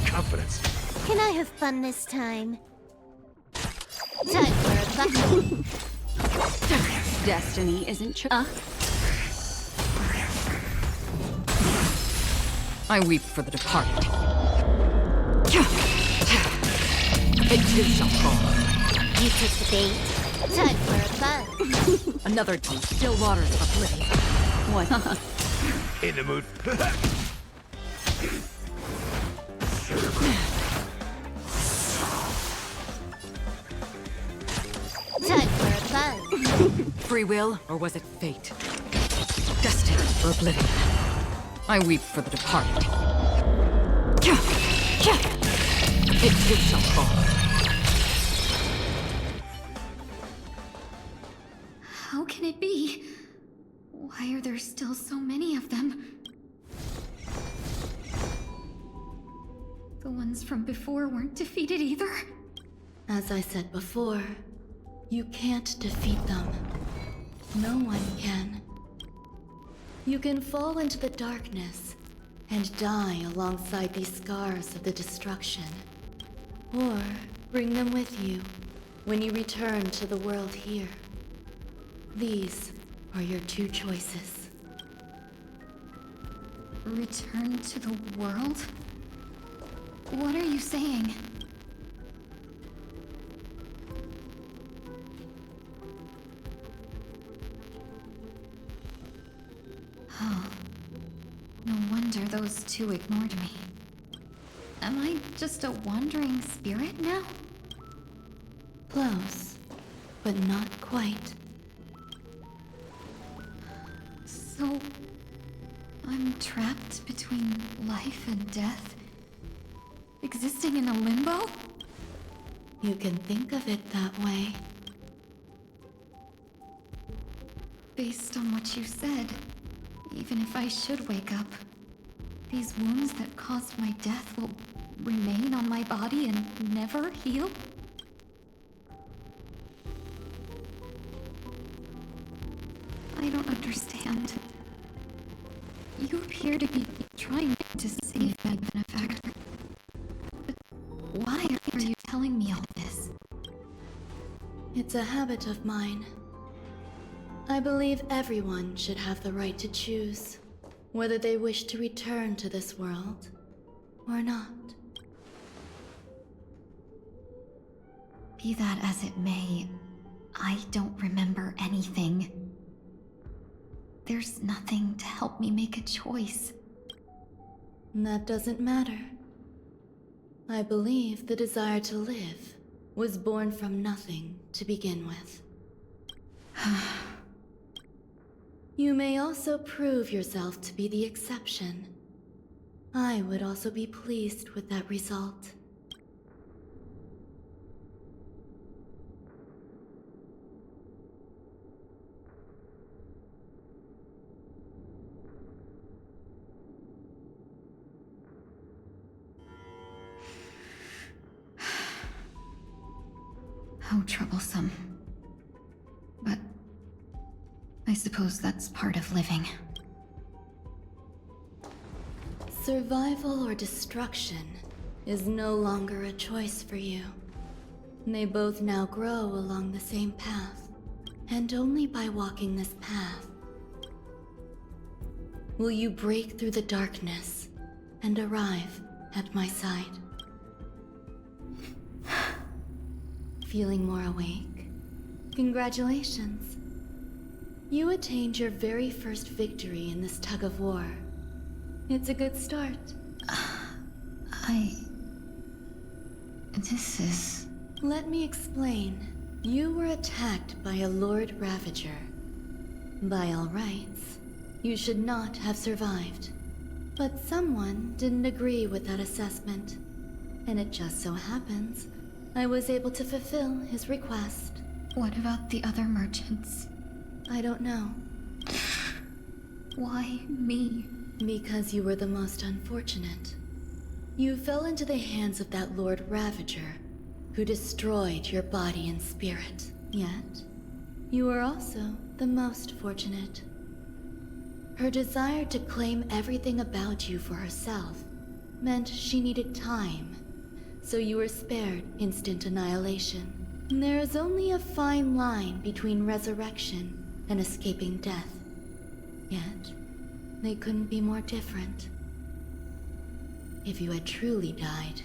Confidence.
Can I have fun this time? Time for a bucket.
Destiny isn't true.
I weep for the departed. It too shall fall.
You took the bait. Time for a buzz.
Another deep still waters of oblivion. What?
In the mood.
Time for a buzz.
Free will, or was it fate? Destined for oblivion. I weep for the departed. It too shall fall.
How can it be? Why are there still so many of them? The ones from before weren't defeated either?
As I said before, you can't defeat them. No one can. You can fall into the darkness and die alongside these scars of the destruction. Or bring them with you when you return to the world here. These are your two choices.
Return to the world? What are you saying? Oh. No wonder those two ignored me. Am I just a wandering spirit now?
Close, but not quite.
So... I'm trapped between life and death? Existing in a limbo?
You can think of it that way.
Based on what you said, even if I should wake up, these wounds that caused my death will remain on my body and never heal? I don't understand. You appear to be trying to save my benefactor. But why are you telling me all this?
It's a habit of mine. I believe everyone should have the right to choose whether they wish to return to this world or not.
Be that as it may, I don't remember anything. There's nothing to help me make a choice.
That doesn't matter. I believe the desire to live was born from nothing to begin with. You may also prove yourself to be the exception. I would also be pleased with that result.
How troublesome. But I suppose that's part of living.
Survival or destruction is no longer a choice for you. They both now grow along the same path, and only by walking this path will you break through the darkness and arrive at my side. Feeling more awake? Congratulations. You attained your very first victory in this tug of war. It's a good start.
This is...
Let me explain. You were attacked by a Lord Ravager. By all rights, you should not have survived. But someone didn't agree with that assessment. And it just so happens I was able to fulfill his request.
What about the other merchants?
I don't know.
Why me?
Because you were the most unfortunate. You fell into the hands of that Lord Ravager, who destroyed your body and spirit. Yet, you were also the most fortunate. Her desire to claim everything about you for herself meant she needed time, so you were spared instant annihilation. There is only a fine line between resurrection and escaping death. Yet, they couldn't be more different. If you had truly died,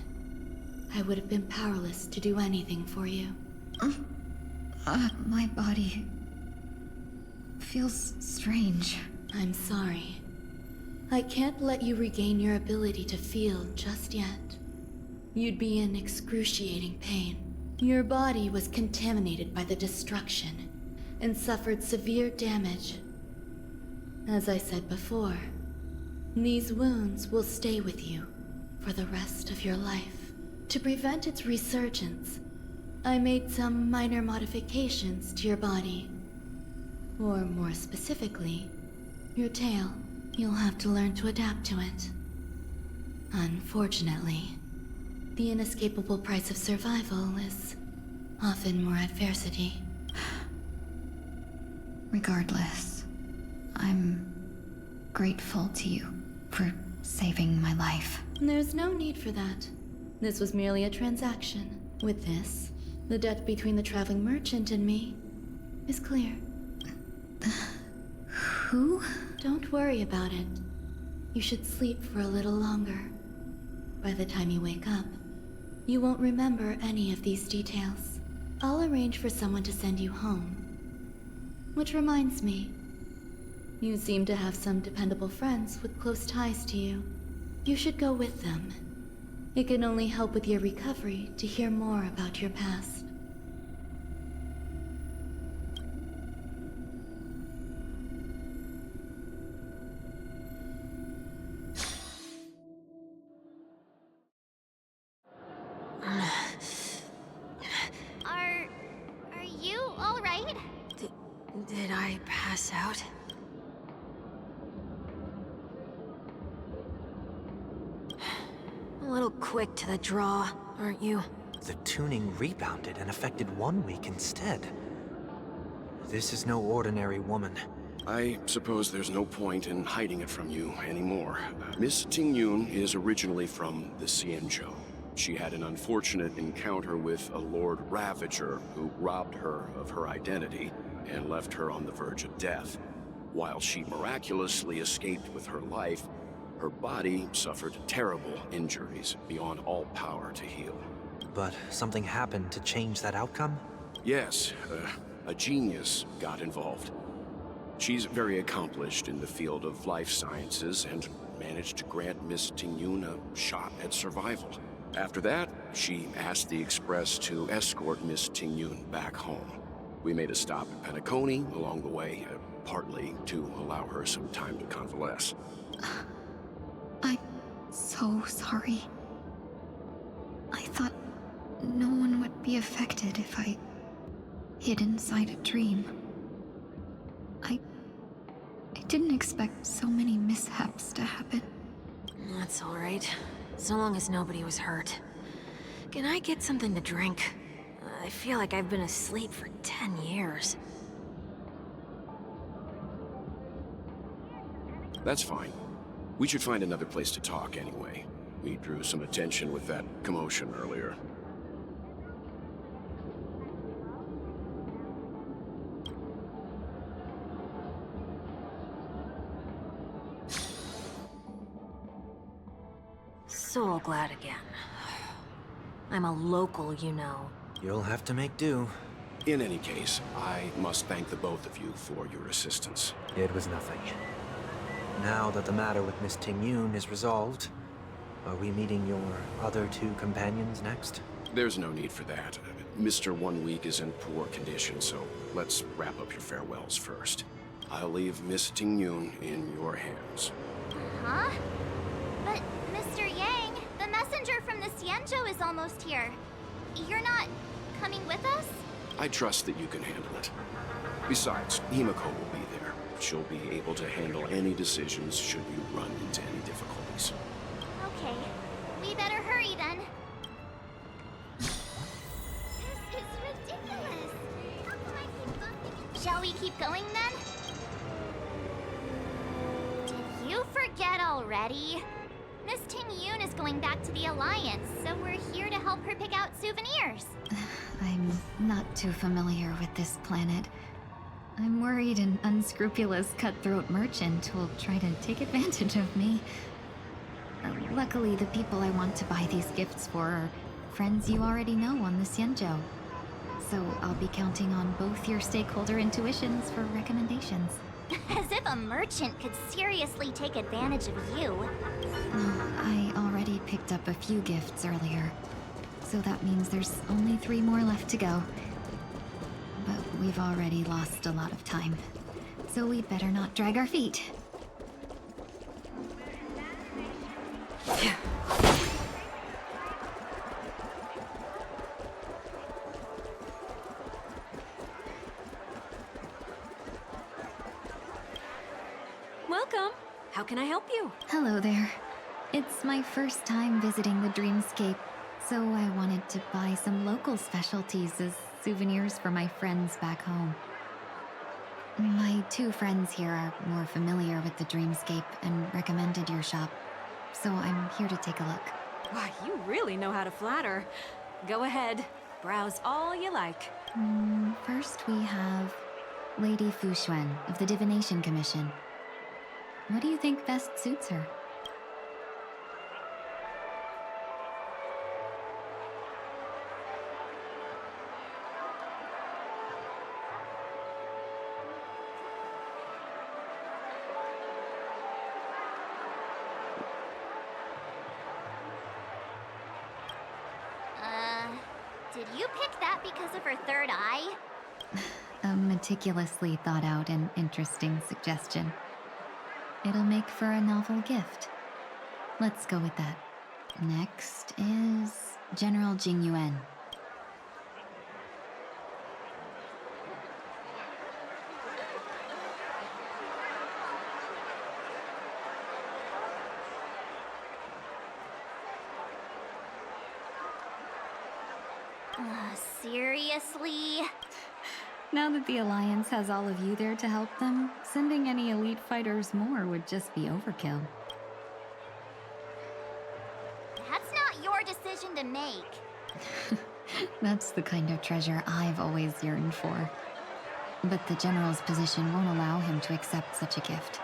I would have been powerless to do anything for you.
My body feels strange.
I'm sorry. I can't let you regain your ability to feel just yet. You'd be in excruciating pain. Your body was contaminated by the destruction and suffered severe damage. As I said before, these wounds will stay with you for the rest of your life. To prevent its resurgence, I made some minor modifications to your body. Or more specifically, your tail. You'll have to learn to adapt to it. Unfortunately, the inescapable price of survival is often more adversity.
Regardless, I'm grateful to you for saving my life.
There's no need for that. This was merely a transaction. With this, the debt between the traveling merchant and me is clear.
Who?
Don't worry about it. You should sleep for a little longer. By the time you wake up, you won't remember any of these details. I'll arrange for someone to send you home. Which reminds me, You seem to have some dependable friends with close ties to you. You should go with them. It can only help with your recovery to hear more about your past.
Are you all right?
Did I pass out? A little quick to the draw, aren't you?
The tuning rebounded and affected 1 week instead. This is no ordinary woman.
I suppose there's no point in hiding it from you anymore. Miss Tingyun is originally from the Xianzhou. She had an unfortunate encounter with a Lord Ravager who robbed her of her identity and left her on the verge of death. While she miraculously escaped with her life, her body suffered terrible injuries beyond all power to heal.
But something happened to change that outcome?
Yes, a genius got involved. She's very accomplished in the field of life sciences and managed to grant Miss Tingyun a shot at survival. After that, she asked the Express to escort Miss Tingyun back home. We made a stop at Penacony along the way, partly to allow her some time to convalesce.
I'm so sorry. I thought no one would be affected if I hid inside a dream. I didn't expect so many mishaps to happen.
That's all right. So long as nobody was hurt. Can I get something to drink? I feel like I've been asleep for 10 years.
That's fine. We should find another place to talk anyway. We drew some attention with that commotion earlier.
So glad again. I'm a local, you know.
You'll have to make do.
In any case, I must thank the both of you for your assistance.
It was nothing. Now that the matter with Miss Tingyun is resolved, are we meeting your other 2 companions next?
There's no need for that. Mr. 1 Week is in poor condition, so let's wrap up your farewells first. I'll leave Miss Tingyun in your hands.
Huh? But, Mr. Yang, the messenger from the Xianzhou is almost here. You're not coming with us?
I trust that you can handle it. Besides, Himiko will be there. She'll be able to handle any decisions should you run into any difficulties.
Okay. We better hurry then. This is ridiculous. How come I keep bumping? Shall we keep going then? Did you forget already? Miss Tingyun is going back to the Alliance, so we're here to help her pick out souvenirs.
I'm not too familiar with this planet. I'm worried an unscrupulous cutthroat merchant will try to take advantage of me. Luckily, the people I want to buy these gifts for are friends you already know on the Xianzhou. So I'll be counting on both your stakeholder intuitions for recommendations.
As if a merchant could seriously take advantage of you.
I already picked up a few gifts earlier, so that means there's only 3 more left to go. But we've already lost a lot of time, so we'd better not drag our feet.
Welcome. How can I help you?
Hello there. It's my first time visiting the Dreamscape, so I wanted to buy some local specialties as souvenirs for my friends back home. My 2 friends here are more familiar with the Dreamscape and recommended your shop, so I'm here to take a look.
Why, you really know how to flatter. Go ahead. Browse all you like.
First we have Lady Fuxuan of the Divination Commission. What do you think best suits her?
Did you pick that because of her third eye?
A meticulously thought out and interesting suggestion. It'll make for a novel gift. Let's go with that. Next is General Jing Yuan.
Seriously?
Now that the Alliance has all of you there to help them, sending any elite fighters more would just be overkill.
That's not your decision to make.
That's the kind of treasure I've always yearned for. But the General's position won't allow him to accept such a gift.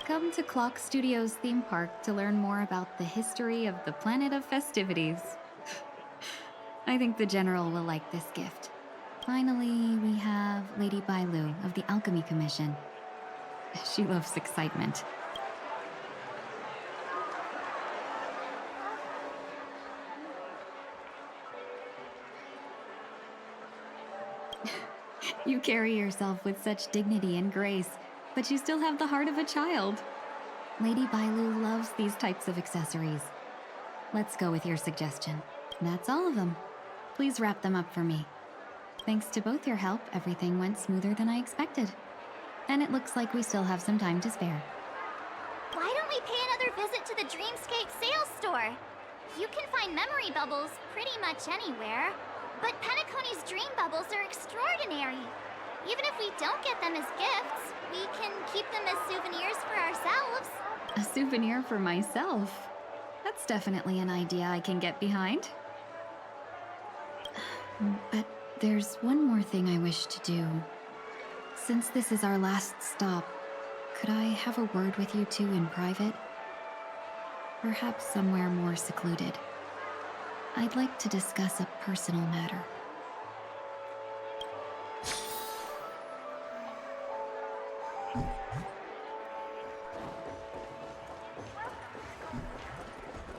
Come to Clock Studios theme park to learn more about the history of the planet of festivities. I think the General will like this gift. Finally, we have Lady Bailu of the Alchemy Commission. She loves excitement. You carry yourself with such dignity and grace, but you still have the heart of a child. Lady Bailu loves these types of accessories. Let's go with your suggestion. That's all of them. Please wrap them up for me. Thanks to both your help, everything went smoother than I expected. And it looks like we still have some time to spare.
Why don't we pay another visit to the Dreamscape sales store? You can find memory bubbles pretty much anywhere. But Penacony's dream bubbles are extraordinary. Even if we don't get them as gifts, we can keep them as souvenirs for ourselves.
A souvenir for myself? That's definitely an idea I can get behind. But there's one more thing I wish to do. Since this is our last stop, could I have a word with you two in private? Perhaps somewhere more secluded. I'd like to discuss a personal matter.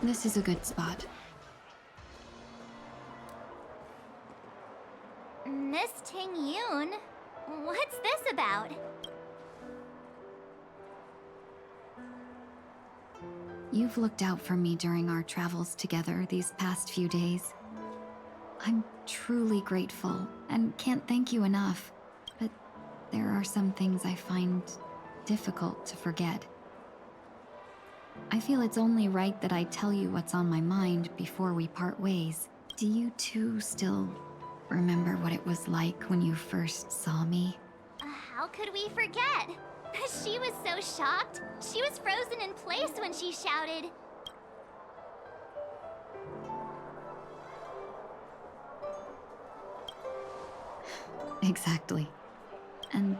This is a good spot.
Miss Ting Yoon? What's this about?
You've looked out for me during our travels together these past few days. I'm truly grateful and can't thank you enough, but there are some things I find difficult to forget. I feel it's only right that I tell you what's on my mind before we part ways. Do you two still remember what it was like when you first saw me?
How could we forget? She was so shocked. She was frozen in place when she shouted.
Exactly. And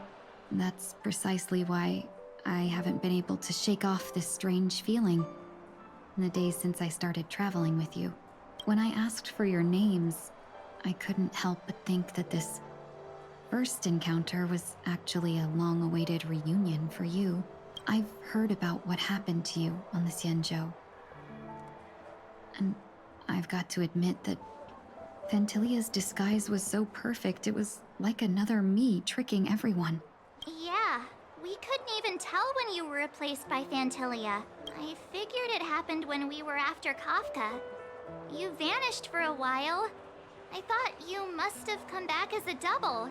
that's precisely why I haven't been able to shake off this strange feeling in the days since I started traveling with you. When I asked for your names, I couldn't help but think that this first encounter was actually a long-awaited reunion for you. I've heard about what happened to you on the Xianzhou. And I've got to admit that Fantilia's disguise was so perfect, it was like another me tricking everyone.
Yeah, we couldn't even tell when you were replaced by Fantilia. I figured it happened when we were after Kafka. You vanished for a while. I thought you must have come back as a double.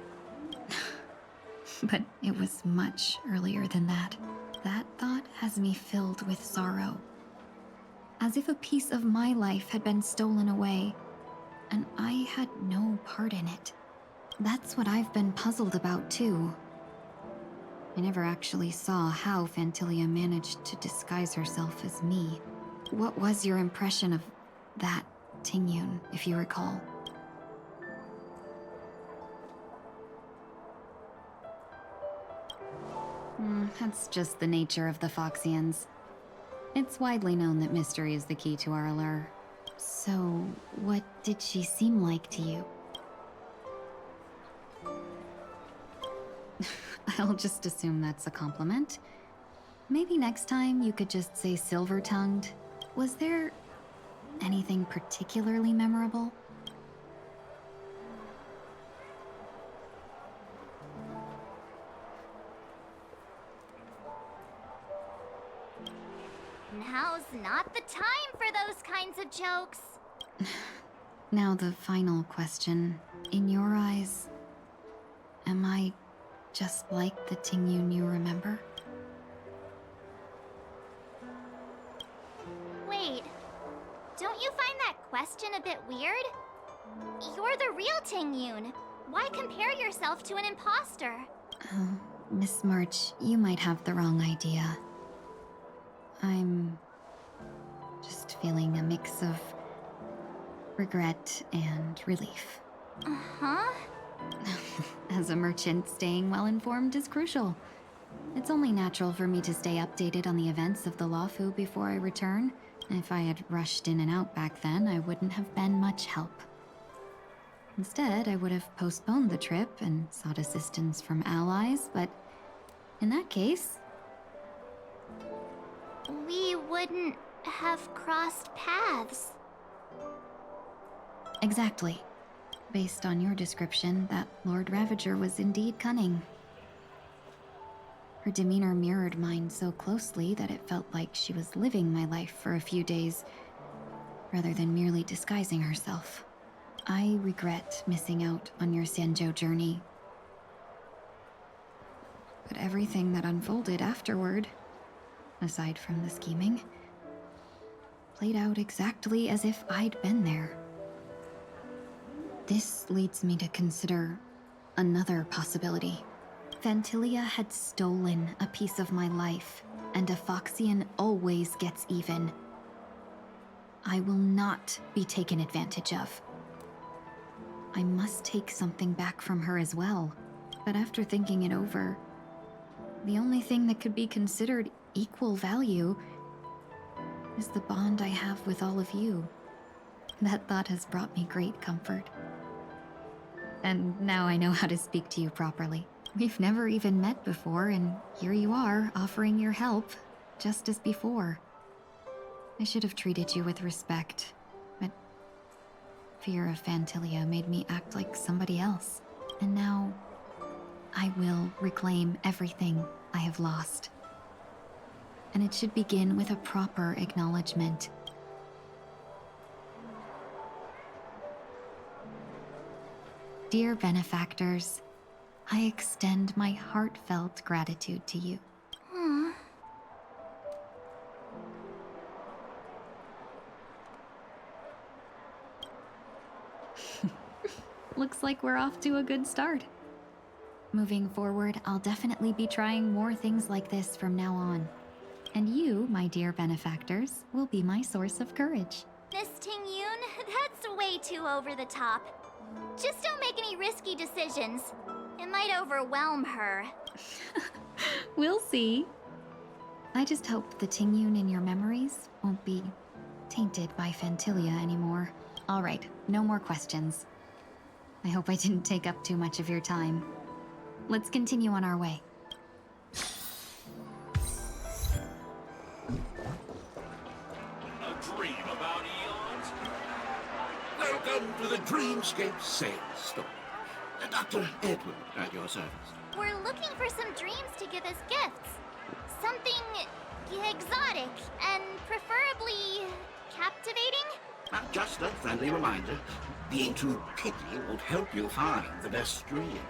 But it was much earlier than that. That thought has me filled with sorrow. As if a piece of my life had been stolen away, and I had no part in it. That's what I've been puzzled about, too. I never actually saw how Fantilia managed to disguise herself as me. What was your impression of that, Tingyun, if you recall? That's just the nature of the Foxians. It's widely known that mystery is the key to our allure. So, what did she seem like to you? I'll just assume that's a compliment. Maybe next time you could just say silver-tongued. Was there anything particularly memorable?
Now's not the time for those kinds of jokes.
Now the final question. In your eyes, am I just like the Tingyun you remember?
Wait, don't you find that question a bit weird? You're the real Tingyun. Why compare yourself to an imposter?
Oh, Miss March, you might have the wrong idea. I'm just feeling a mix of regret and relief.
Uh-huh.
As a merchant, staying well-informed is crucial. It's only natural for me to stay updated on the events of the Lawfu before I return. If I had rushed in and out back then, I wouldn't have been much help. Instead, I would have postponed the trip and sought assistance from allies, but in that case...
we wouldn't have crossed paths.
Exactly. Based on your description, that Lord Ravager was indeed cunning. Her demeanor mirrored mine so closely that it felt like she was living my life for a few days, rather than merely disguising herself. I regret missing out on your Sanjo journey. But everything that unfolded afterward, aside from the scheming, played out exactly as if I'd been there. This leads me to consider another possibility. Phantilia had stolen a piece of my life, and a Foxian always gets even. I will not be taken advantage of. I must take something back from her as well. But after thinking it over, the only thing that could be considered equal value is the bond I have with all of you. That thought has brought me great comfort. And now I know how to speak to you properly. We've never even met before, and here you are, offering your help, just as before. I should have treated you with respect, but fear of Phantilia made me act like somebody else. And now, I will reclaim everything I have lost. And it should begin with a proper acknowledgement. Dear benefactors, I extend my heartfelt gratitude to you.
Aww.
Looks like we're off to a good start. Moving forward, I'll definitely be trying more things like this from now on. And you, my dear benefactors, will be my source of courage.
Miss Tingyun, that's way too over the top. Just don't make any risky decisions. It might overwhelm her.
We'll see. I just hope the Tingyun in your memories won't be tainted by Phantilia anymore. All right, no more questions. I hope I didn't take up too much of your time. Let's continue on our way.
A dream about eons? Welcome to the Dreamscape Sales Store. Dr. Edward at your service.
We're looking for some dreams to give as gifts. Something exotic and preferably captivating.
Just a friendly reminder, being too picky won't help you find the best dream.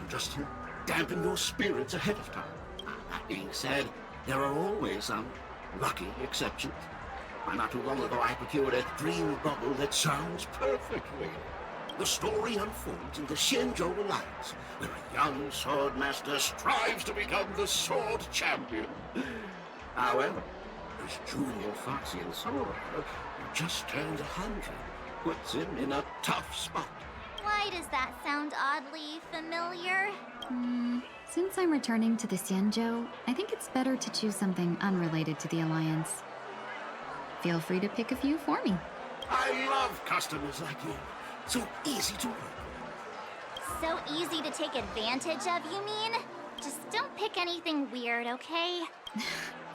Just to dampen your spirits ahead of time. That being said, there are always some lucky exceptions. Not too long ago, I procured a dream bubble that sounds perfectly. The story unfolds in the Shinjo Alliance, where a young swordmaster strives to become the sword champion. However, this junior Foxian sword, who just turned 100, puts him in a tough spot.
Why does that sound oddly familiar?
Since I'm returning to the Xianzhou, I think it's better to choose something unrelated to the Alliance. Feel free to pick a few for me.
I love customers like you. So easy to work.
So easy to take advantage of, you mean? Just don't pick anything weird, okay?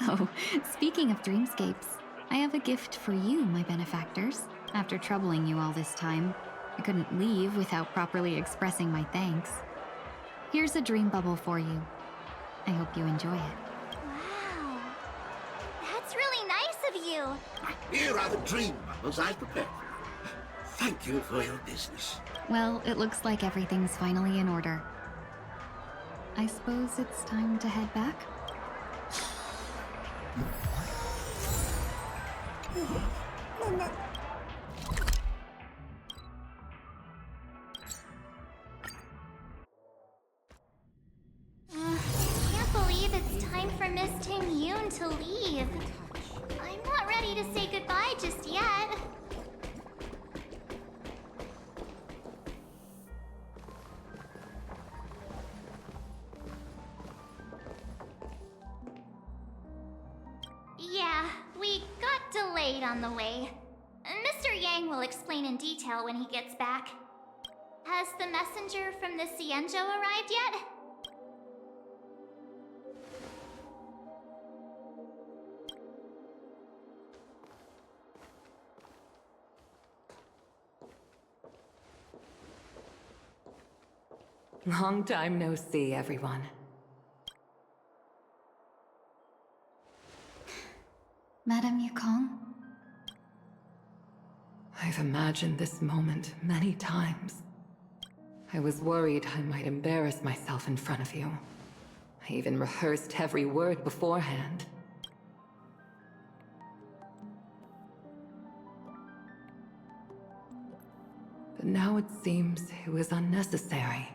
Oh, speaking of dreamscapes, I have a gift for you, my benefactors. After troubling you all this time, I couldn't leave without properly expressing my thanks. Here's a dream bubble for you. I hope you enjoy it.
Wow. That's of you!
Here are the dream bubbles I prepared for you. Thank you for your business.
Well, it looks like everything's finally in order. I suppose it's time to head back?
Can't believe it's time for Miss Ting Yoon to leave. I'm not ready to say goodbye just yet. Yeah, we got delayed on the way. Mr. Yang will explain in detail when he gets back. Has the messenger from the Xianzhou arrived yet?
Long time no see, everyone.
Madame Yukong?
I've imagined this moment many times. I was worried I might embarrass myself in front of you. I even rehearsed every word beforehand. But now it seems it was unnecessary.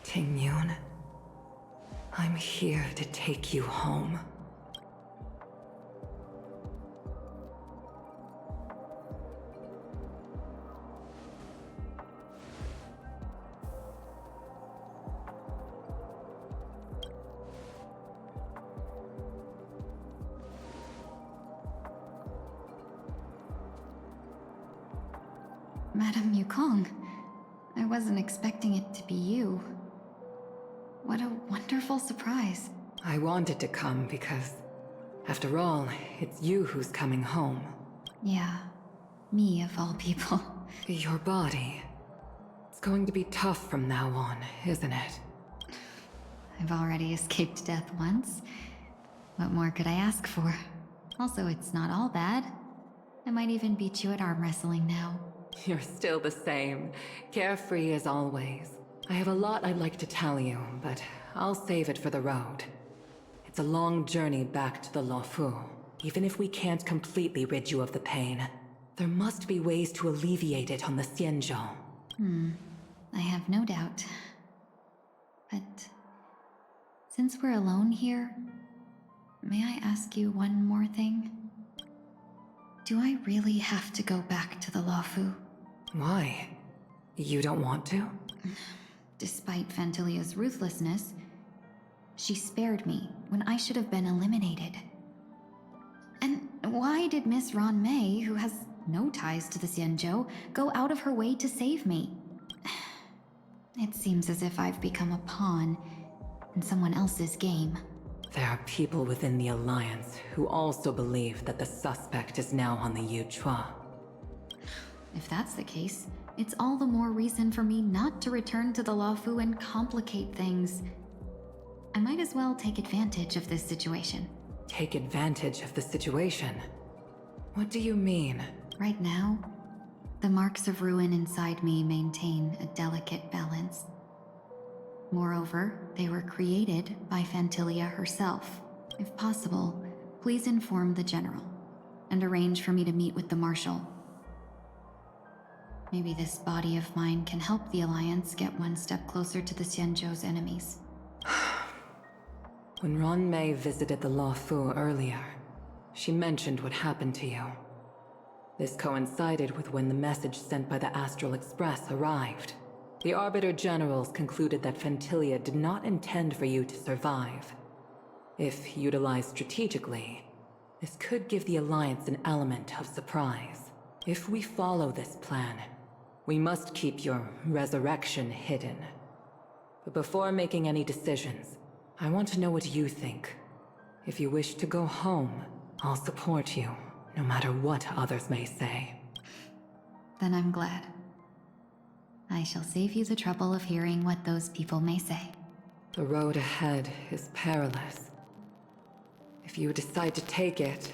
Ting Yun, I'm here to take you home.
Madame Yukong, I wasn't expecting it to be you. What a wonderful surprise.
I wanted to come because, after all, it's you who's coming home.
Yeah, me of all people.
Your body. It's going to be tough from now on, isn't it?
I've already escaped death once. What more could I ask for? Also, it's not all bad. I might even beat you at arm wrestling now.
You're still the same, carefree as always. I have a lot I'd like to tell you, but I'll save it for the road. It's a long journey back to the Luofu. Even if we can't completely rid you of the pain, there must be ways to alleviate it on the Xianzhou.
I have no doubt. But since we're alone here, may I ask you one more thing? Do I really have to go back to the Luofu?
Why? You don't want to?
Despite Fantilia's ruthlessness, she spared me when I should have been eliminated. And why did Miss Ron Mei, who has no ties to the Xianzhou, go out of her way to save me? It seems as if I've become a pawn in someone else's game.
There are people within the Alliance who also believe that the suspect is now on the Yuchua.
If that's the case, it's all the more reason for me not to return to the Luofu and complicate things. I might as well take advantage of this situation.
Take advantage of the situation? What do you mean?
Right now, the marks of ruin inside me maintain a delicate balance. Moreover, they were created by Fantilia herself. If possible, please inform the General, and arrange for me to meet with the Marshal. Maybe this body of mine can help the Alliance get one step closer to the Xianzhou's enemies.
When Ron Mei visited the Luofu earlier, she mentioned what happened to you. This coincided with when the message sent by the Astral Express arrived. The Arbiter Generals concluded that Fantilia did not intend for you to survive. If utilized strategically, this could give the Alliance an element of surprise. If we follow this plan, we must keep your resurrection hidden. But before making any decisions, I want to know what you think. If you wish to go home, I'll support you, no matter what others may say.
Then I'm glad. I shall save you the trouble of hearing what those people may say.
The road ahead is perilous. If you decide to take it,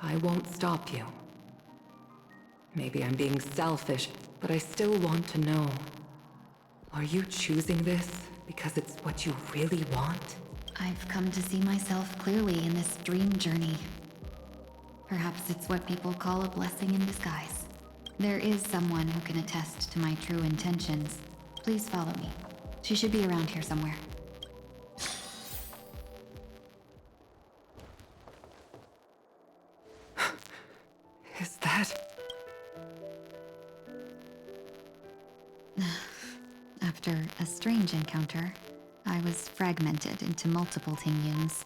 I won't stop you. Maybe I'm being selfish, but I still want to know. Are you choosing this because it's what you really want?
I've come to see myself clearly in this dream journey. Perhaps it's what people call a blessing in disguise. There is someone who can attest to my true intentions. Please follow me. She should be around here somewhere.
Is that...
After a strange encounter, I was fragmented into multiple Tingyuns,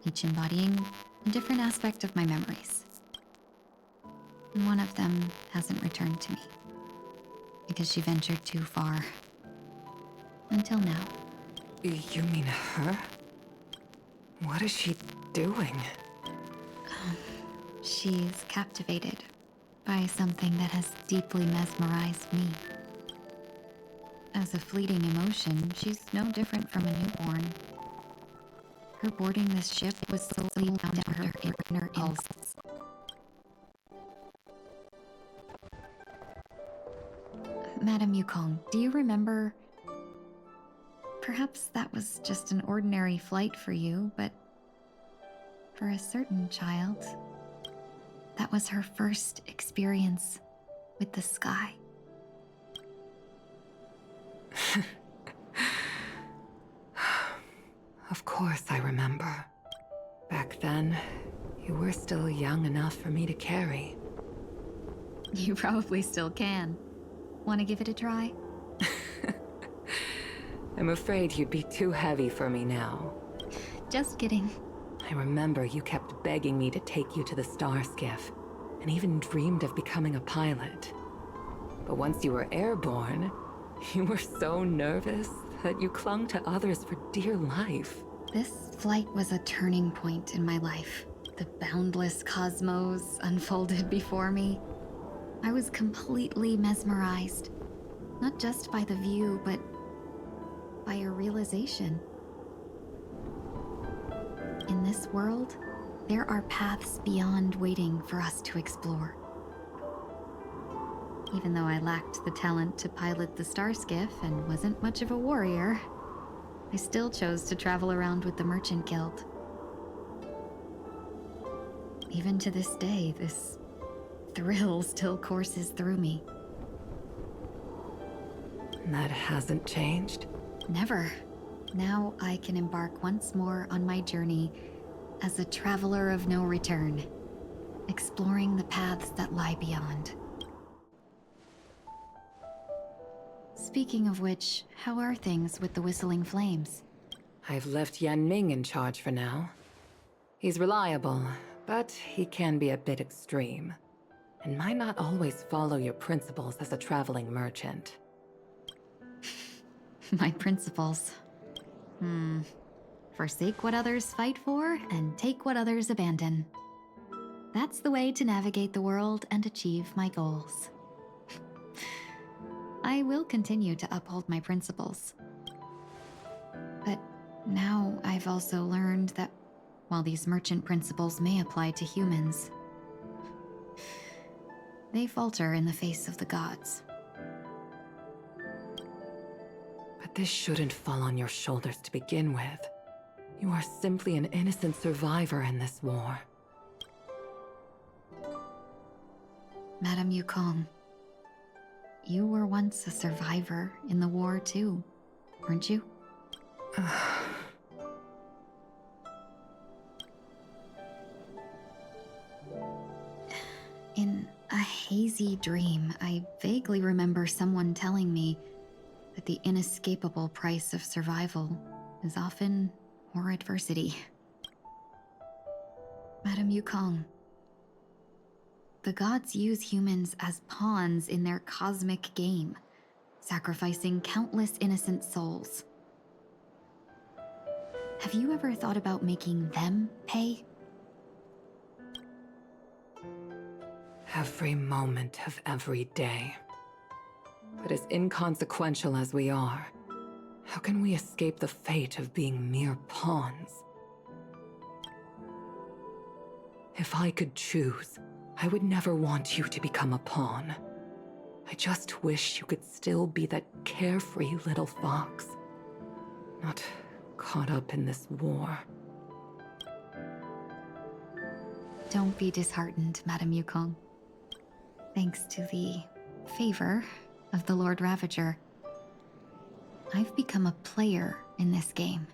each embodying a different aspect of my memories. One of them hasn't returned to me, because she ventured too far. Until now.
You mean her? What is she doing?
She's captivated by something that has deeply mesmerized me. As a fleeting emotion, she's no different from a newborn. Her boarding this ship was solely down to her inner impulses. Madam Yukong, do you remember? Perhaps that was just an ordinary flight for you, but for a certain child, that was her first experience with the sky.
Of course I remember. Back then, you were still young enough for me to carry.
You probably still can. Want to give it a try?
I'm afraid you'd be too heavy for me now.
Just kidding.
I remember you kept begging me to take you to the star skiff, and even dreamed of becoming a pilot. But once you were airborne, you were so nervous that you clung to others for dear life.
This flight was a turning point in my life. The boundless cosmos unfolded before me. I was completely mesmerized, not just by the view, but by a realization. In this world, there are paths beyond waiting for us to explore. Even though I lacked the talent to pilot the star skiff and wasn't much of a warrior, I still chose to travel around with the Merchant Guild. Even to this day, this thrill still courses through me.
That hasn't changed?
Never. Now I can embark once more on my journey as a traveler of no return, exploring the paths that lie beyond. Speaking of which, how are things with the Whistling Flames?
I've left Yan Ming in charge for now. He's reliable, but he can be a bit extreme, and might not always follow your principles as a traveling merchant.
My principles. Forsake what others fight for, and take what others abandon. That's the way to navigate the world and achieve my goals. I will continue to uphold my principles. But now I've also learned that while these merchant principles may apply to humans, they falter in the face of the gods.
But this shouldn't fall on your shoulders to begin with. You are simply an innocent survivor in this war.
Madam Yukong, you were once a survivor in the war too, weren't you? In a hazy dream, I vaguely remember someone telling me that the inescapable price of survival is often more adversity. Madam Yukong, the gods use humans as pawns in their cosmic game, sacrificing countless innocent souls. Have you ever thought about making them pay?
Every moment of every day. But as inconsequential as we are, how can we escape the fate of being mere pawns? If I could choose, I would never want you to become a pawn. I just wish you could still be that carefree little fox. Not caught up in this war.
Don't be disheartened, Madame Yukong. Thanks to the favor of the Lord Ravager, I've become a player in this game.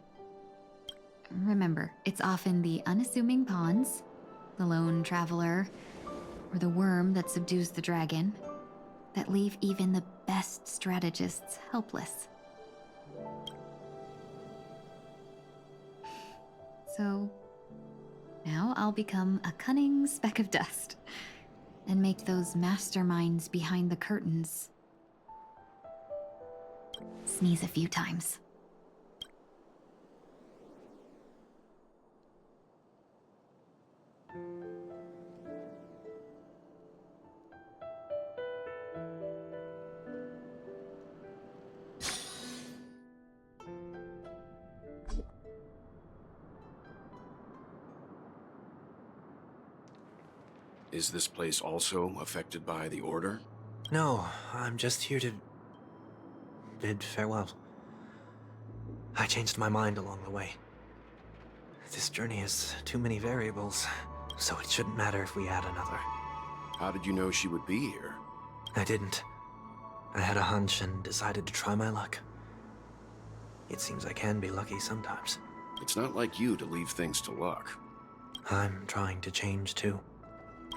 Remember, it's often the unassuming pawns, the lone traveler, or the worm that subdues the dragon, that leave even the best strategists helpless. So, now I'll become a cunning speck of dust, and make those masterminds behind the curtains sneeze a few times.
Is this place also affected by the Order?
No, I'm just here to bid farewell. I changed my mind along the way. This journey has too many variables, so it shouldn't matter if we add another.
How did you know she would be here?
I didn't. I had a hunch and decided to try my luck. It seems I can be lucky sometimes.
It's not like you to leave things to luck.
I'm trying to change too.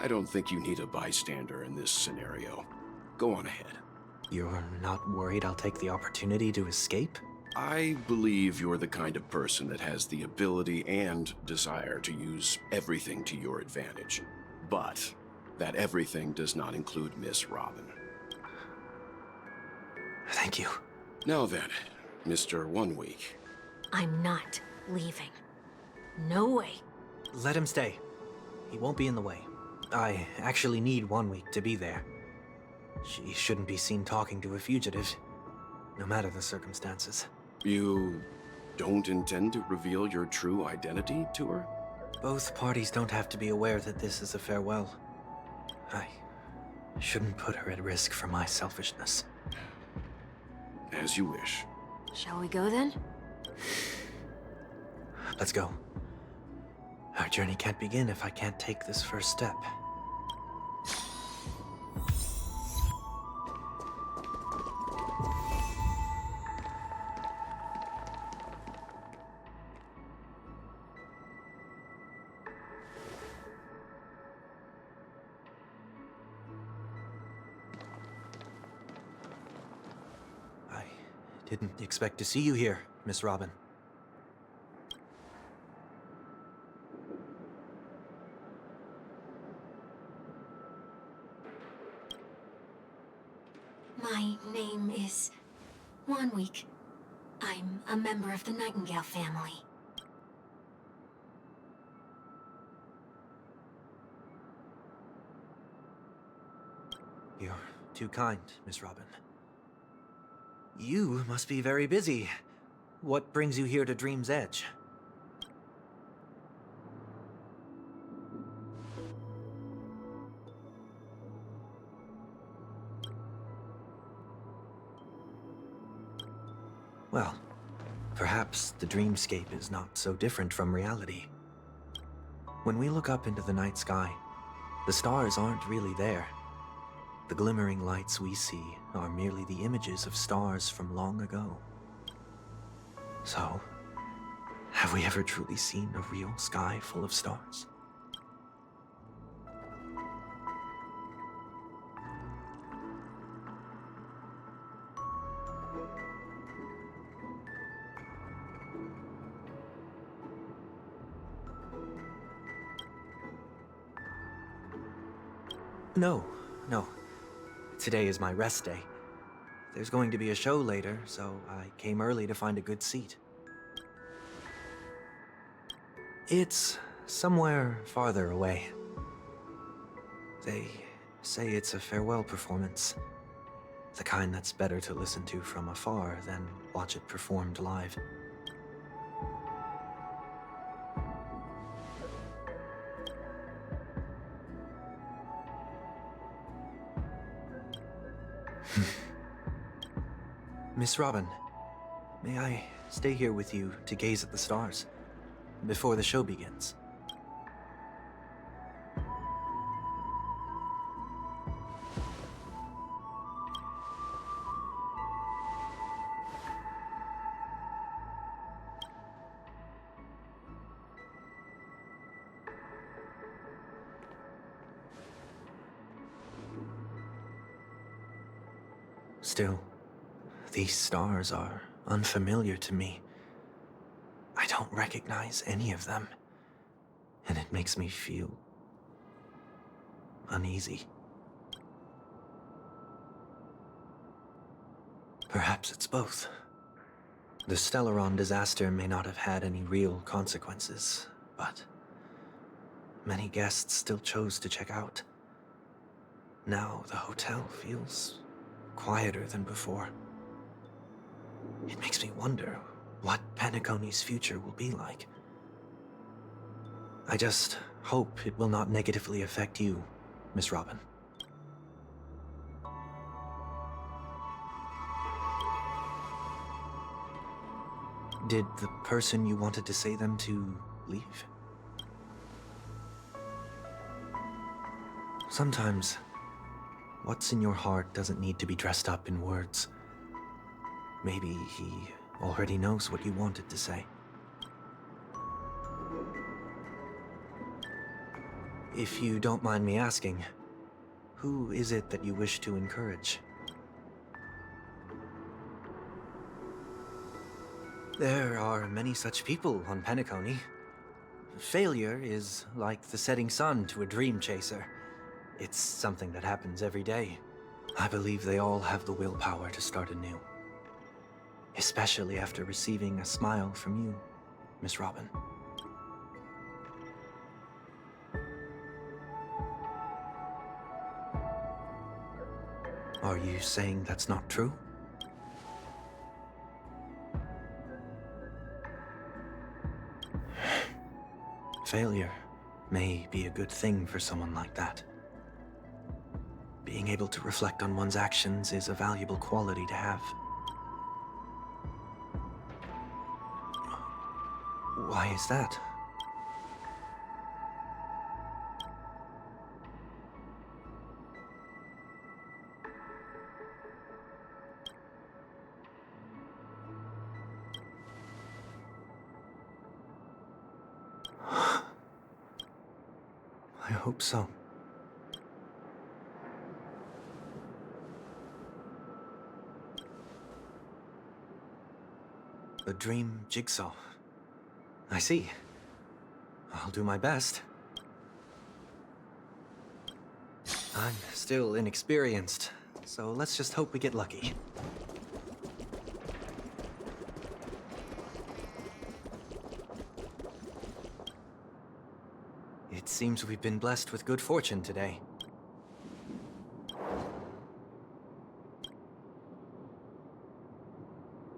I don't think you need a bystander in this scenario. Go on ahead.
You're not worried I'll take the opportunity to escape?
I believe you're the kind of person that has the ability and desire to use everything to your advantage. But that everything does not include Miss Robin.
Thank you.
Now then, Mr. 1 Week.
I'm not leaving. No way.
Let him stay. He won't be in the way. I actually need 1 week to be there. She shouldn't be seen talking to a fugitive, no matter the circumstances.
You don't intend to reveal your true identity to her?
Both parties don't have to be aware that this is a farewell. I shouldn't put her at risk for my selfishness.
As you wish.
Shall we go then?
Let's go. Our journey can't begin if I can't take this first step. I didn't expect to see you here, Miss Robin.
My name is 1 Week. I'm a member of the Nightingale family.
You're too kind, Miss Robin. You must be very busy. What brings you here to Dream's Edge? Well, perhaps the dreamscape is not so different from reality. When we look up into the night sky, the stars aren't really there. The glimmering lights we see are merely the images of stars from long ago. So, have we ever truly seen a real sky full of stars? No. Today is my rest day. There's going to be a show later, so I came early to find a good seat. It's somewhere farther away. They say it's a farewell performance. The kind that's better to listen to from afar than watch it performed live. Miss Robin, may I stay here with you to gaze at the stars before the show begins? Still, these stars are unfamiliar to me. I don't recognize any of them, and it makes me feel uneasy. Perhaps it's both. The Stellaron disaster may not have had any real consequences, but many guests still chose to check out. Now the hotel feels quieter than before. It makes me wonder what Penacony's future will be like. I just hope it will not negatively affect you, Miss Robin. Did the person you wanted to say them to leave? Sometimes, what's in your heart doesn't need to be dressed up in words. Maybe he already knows what you wanted to say. If you don't mind me asking, who is it that you wish to encourage? There are many such people on Penacony. Failure is like the setting sun to a dream chaser. It's something that happens every day. I believe they all have the willpower to start anew. Especially after receiving a smile from you, Miss Robin. Are you saying that's not true? Failure may be a good thing for someone like that. Being able to reflect on one's actions is a valuable quality to have. Why is that? I hope so. A dream jigsaw. I see. I'll do my best. I'm still inexperienced, so let's just hope we get lucky. It seems we've been blessed with good fortune today.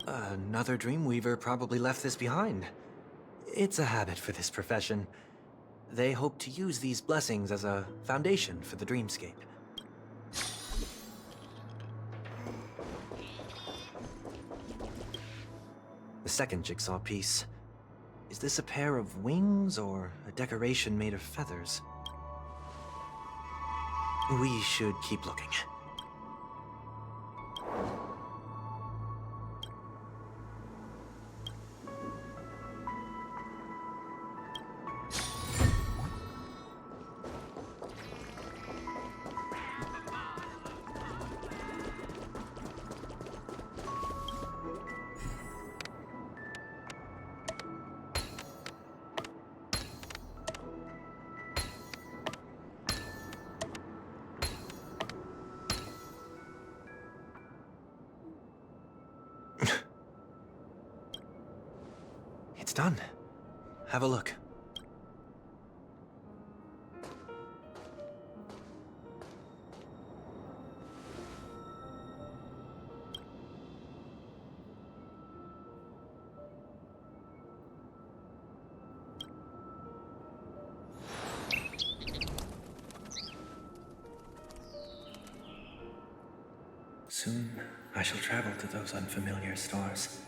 Another Dreamweaver probably left this behind. It's a habit for this profession. They hope to use these blessings as a foundation for the dreamscape. The second jigsaw piece. Is this a pair of wings or a decoration made of feathers? We should keep looking. It's done. Have a look. Soon, I shall travel to those unfamiliar stars,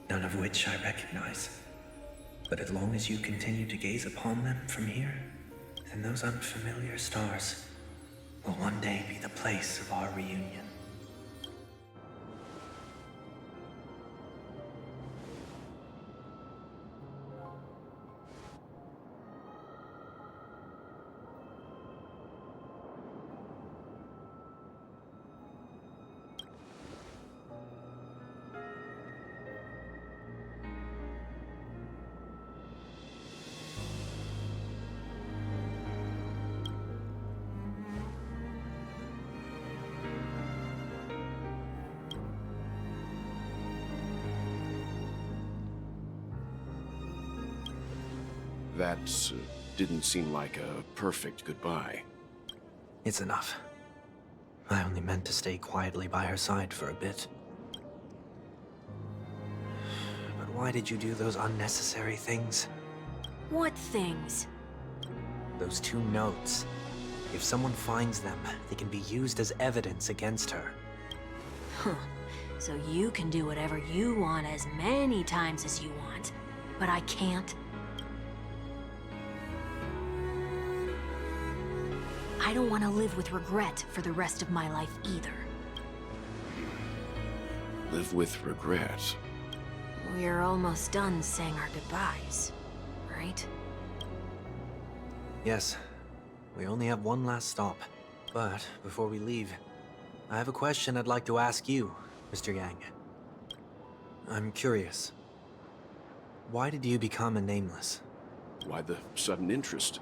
none of which I recognize. But as long as you continue to gaze upon them from here, then those unfamiliar stars will one day be the place of our reunion.
That didn't seem like a perfect goodbye.
It's enough. I only meant to stay quietly by her side for a bit. But why did you do those unnecessary things?
What things?
Those 2 notes. If someone finds them, they can be used as evidence against her.
Huh. So you can do whatever you want as many times as you want, but I can't? I don't want to live with regret for the rest of my life either.
Live with regret?
We're almost done saying our goodbyes, right?
Yes. We only have one last stop. But before we leave, I have a question I'd like to ask you, Mr. Yang. I'm curious. Why did you become a Nameless?
Why the sudden interest?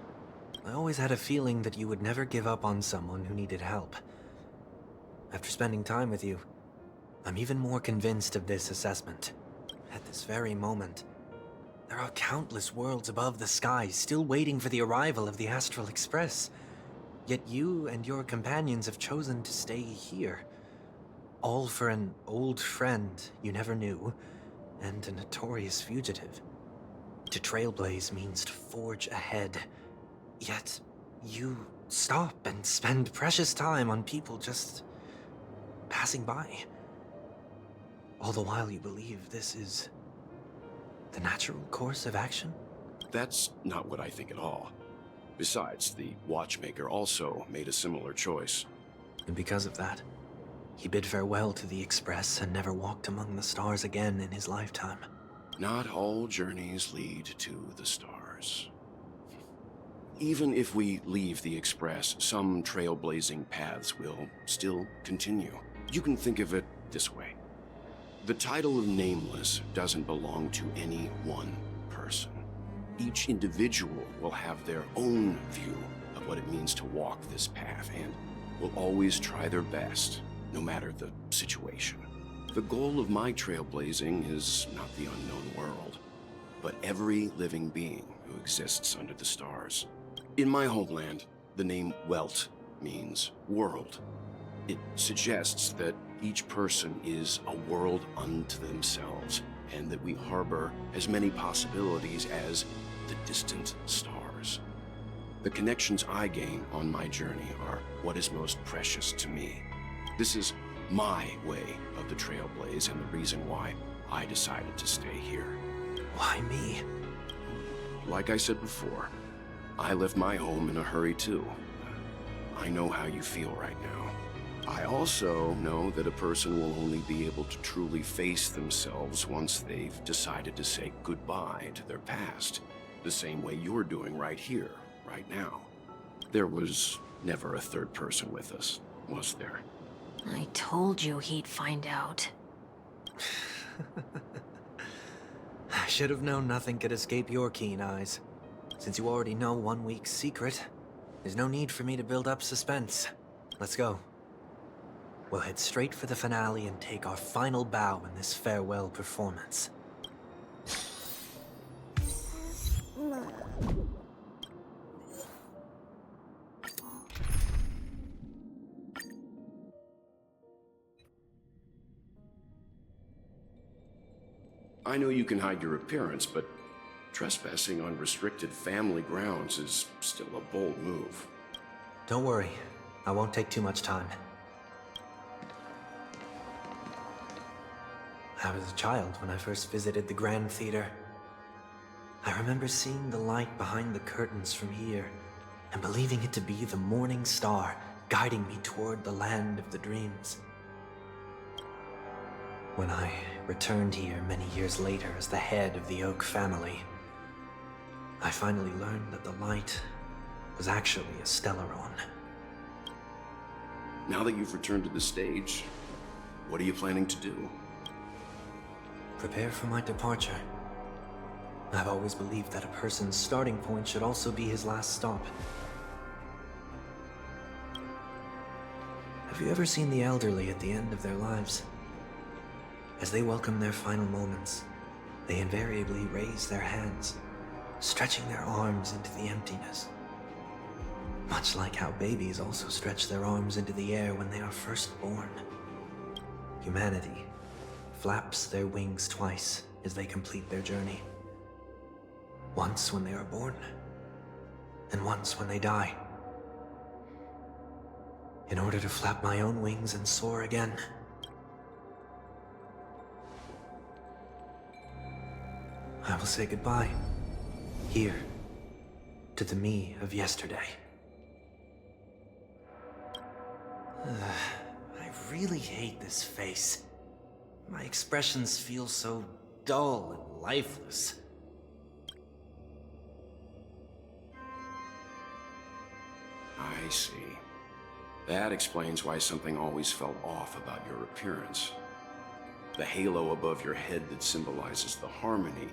I always had a feeling that you would never give up on someone who needed help. After spending time with you, I'm even more convinced of this assessment. At this very moment, there are countless worlds above the sky still waiting for the arrival of the Astral Express. Yet you and your companions have chosen to stay here. All for an old friend you never knew, and a notorious fugitive. To Trailblaze means to forge ahead. Yet, you stop and spend precious time on people just passing by. All the while you believe this is the natural course of action?
That's not what I think at all. Besides, the Watchmaker also made a similar choice.
And because of that, he bid farewell to the Express and never walked among the stars again in his lifetime.
Not all journeys lead to the stars. Even if we leave the Express, some trailblazing paths will still continue. You can think of it this way. The title of Nameless doesn't belong to any one person. Each individual will have their own view of what it means to walk this path and will always try their best, no matter the situation. The goal of my trailblazing is not the unknown world, but every living being who exists under the stars. In my homeland, the name Welt means world. It suggests that each person is a world unto themselves, and that we harbor as many possibilities as the distant stars. The connections I gain on my journey are what is most precious to me. This is my way of the Trailblaze and the reason why I decided to stay here.
Why me?
Like I said before, I left my home in a hurry too. I know how you feel right now. I also know that a person will only be able to truly face themselves once they've decided to say goodbye to their past, the same way you're doing right here, right now. There was never a third person with us, was there?
I told you he'd find out.
I should have known nothing could escape your keen eyes. Since you already know 1 week's secret, there's no need for me to build up suspense. Let's go. We'll head straight for the finale and take our final bow in this farewell performance.
I know you can hide your appearance, but trespassing on restricted family grounds is still a bold move.
Don't worry, I won't take too much time. I was a child when I first visited the Grand Theater. I remember seeing the light behind the curtains from here, and believing it to be the morning star guiding me toward the land of the dreams. When I returned here many years later as the head of the Oak family, I finally learned that the light was actually a Stellaron.
Now that you've returned to the stage, what are you planning to do?
Prepare for my departure. I've always believed that a person's starting point should also be his last stop. Have you ever seen the elderly at the end of their lives? As they welcome their final moments, they invariably raise their hands, stretching their arms into the emptiness. Much like how babies also stretch their arms into the air when they are first born. Humanity flaps their wings twice as they complete their journey. Once when they are born, and once when they die. In order to flap my own wings and soar again. I will say goodbye, here, to the me of yesterday. I really hate this face. My expressions feel so dull and lifeless.
I see. That explains why something always felt off about your appearance. The halo above your head that symbolizes the harmony,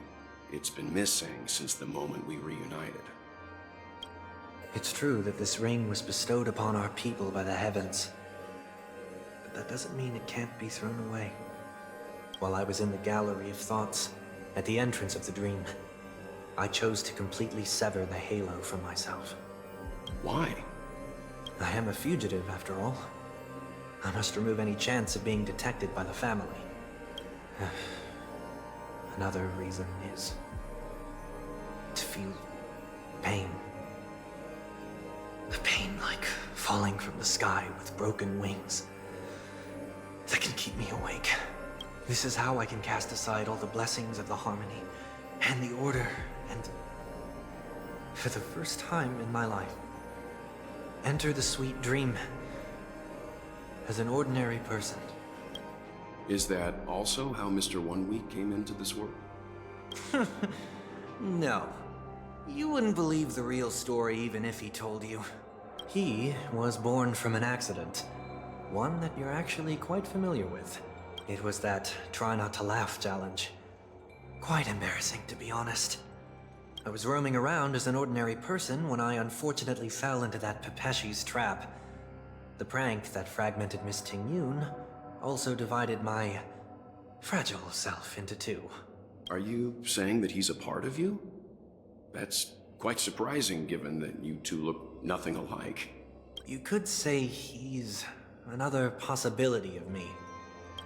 it's been missing since the moment we reunited.
It's true that this ring was bestowed upon our people by the heavens. But that doesn't mean it can't be thrown away. While I was in the gallery of thoughts, at the entrance of the dream, I chose to completely sever the halo from myself.
Why?
I am a fugitive, after all. I must remove any chance of being detected by the family. Another reason is to feel pain. A pain like falling from the sky with broken wings that can keep me awake. This is how I can cast aside all the blessings of the harmony and the order and, for the first time in my life, enter the sweet dream as an ordinary person.
Is that also how Mr. 1 Week came into this world?
No. You wouldn't believe the real story even if he told you. He was born from an accident. One that you're actually quite familiar with. It was that try not to laugh challenge. Quite embarrassing, to be honest. I was roaming around as an ordinary person when I unfortunately fell into that Pepeshi's trap. The prank that fragmented Miss Ting-Yun also divided my fragile self into two.
Are you saying that he's a part of you? That's quite surprising given that you two look nothing alike.
You could say he's another possibility of me.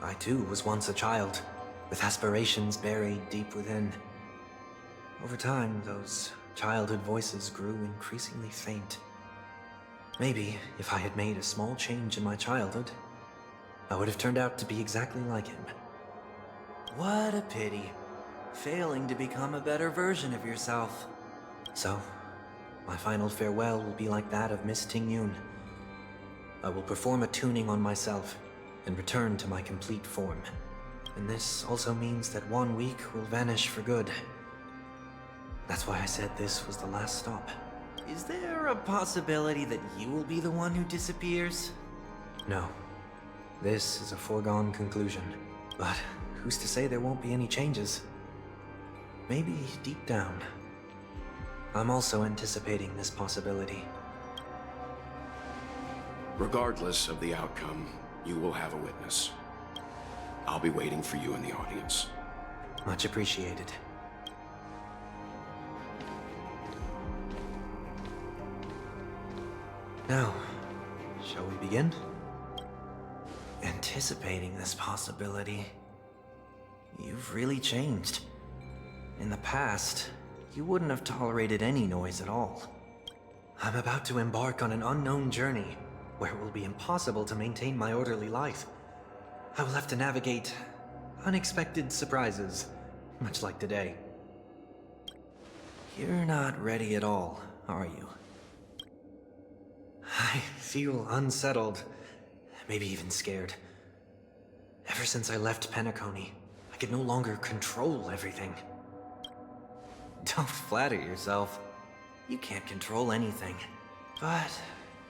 I too was once a child, with aspirations buried deep within. Over time, those childhood voices grew increasingly faint. Maybe if I had made a small change in my childhood, I would have turned out to be exactly like him. What a pity. Failing to become a better version of yourself. So, my final farewell will be like that of Miss Ting-Yun. I will perform a tuning on myself and return to my complete form. And this also means that 1 week will vanish for good. That's why I said this was the last stop. Is there a possibility that you will be the one who disappears? No. This is a foregone conclusion. But who's to say there won't be any changes? Maybe deep down, I'm also anticipating this possibility.
Regardless of the outcome, you will have a witness. I'll be waiting for you in the audience.
Much appreciated. Now, shall we begin? Anticipating this possibility. You've really changed. In the past, you wouldn't have tolerated any noise at all. I'm about to embark on an unknown journey, where it will be impossible to maintain my orderly life. I will have to navigate unexpected surprises, much like today. You're not ready at all, are you? I feel unsettled, maybe even scared. Ever since I left Penacony, I could no longer control everything. Don't flatter yourself. You can't control anything. But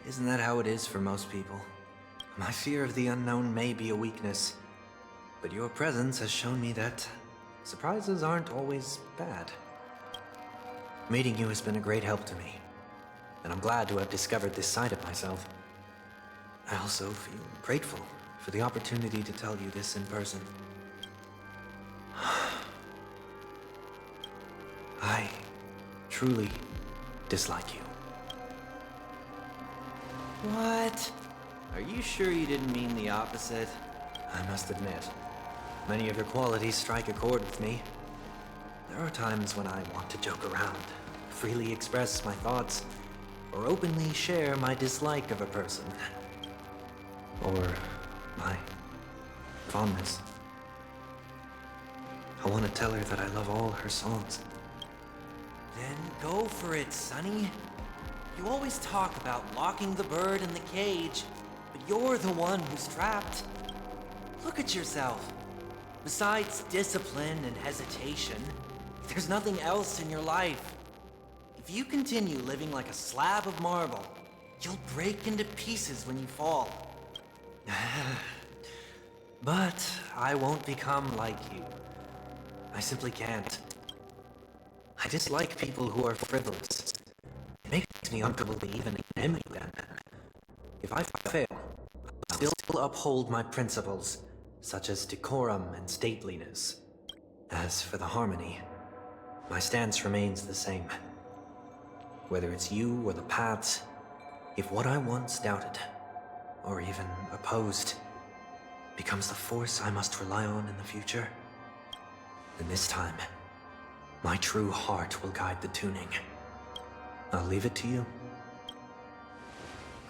isn't that how it is for most people? My fear of the unknown may be a weakness, but your presence has shown me that surprises aren't always bad. Meeting you has been a great help to me, and I'm glad to have discovered this side of myself. I also feel grateful for the opportunity to tell you this in person. I truly dislike you. What? Are you sure you didn't mean the opposite? I must admit, many of your qualities strike a chord with me. There are times when I want to joke around, freely express my thoughts, or openly share my dislike of a person. Or my fondness. I want to tell her that I love all her songs. Then go for it, Sonny. You always talk about locking the bird in the cage, but you're the one who's trapped. Look at yourself. Besides discipline and hesitation, there's nothing else in your life. If you continue living like a slab of marble, you'll break into pieces when you fall. But I won't become like you. I simply can't. I dislike people who are frivolous. It makes me uncomfortable to even emulate them. If I fail, I'll still uphold my principles, such as decorum and stateliness. As for the harmony, my stance remains the same. Whether it's you or the paths, if what I once doubted, or even opposed, becomes the force I must rely on in the future, then this time, my true heart will guide the tuning. I'll leave it to you.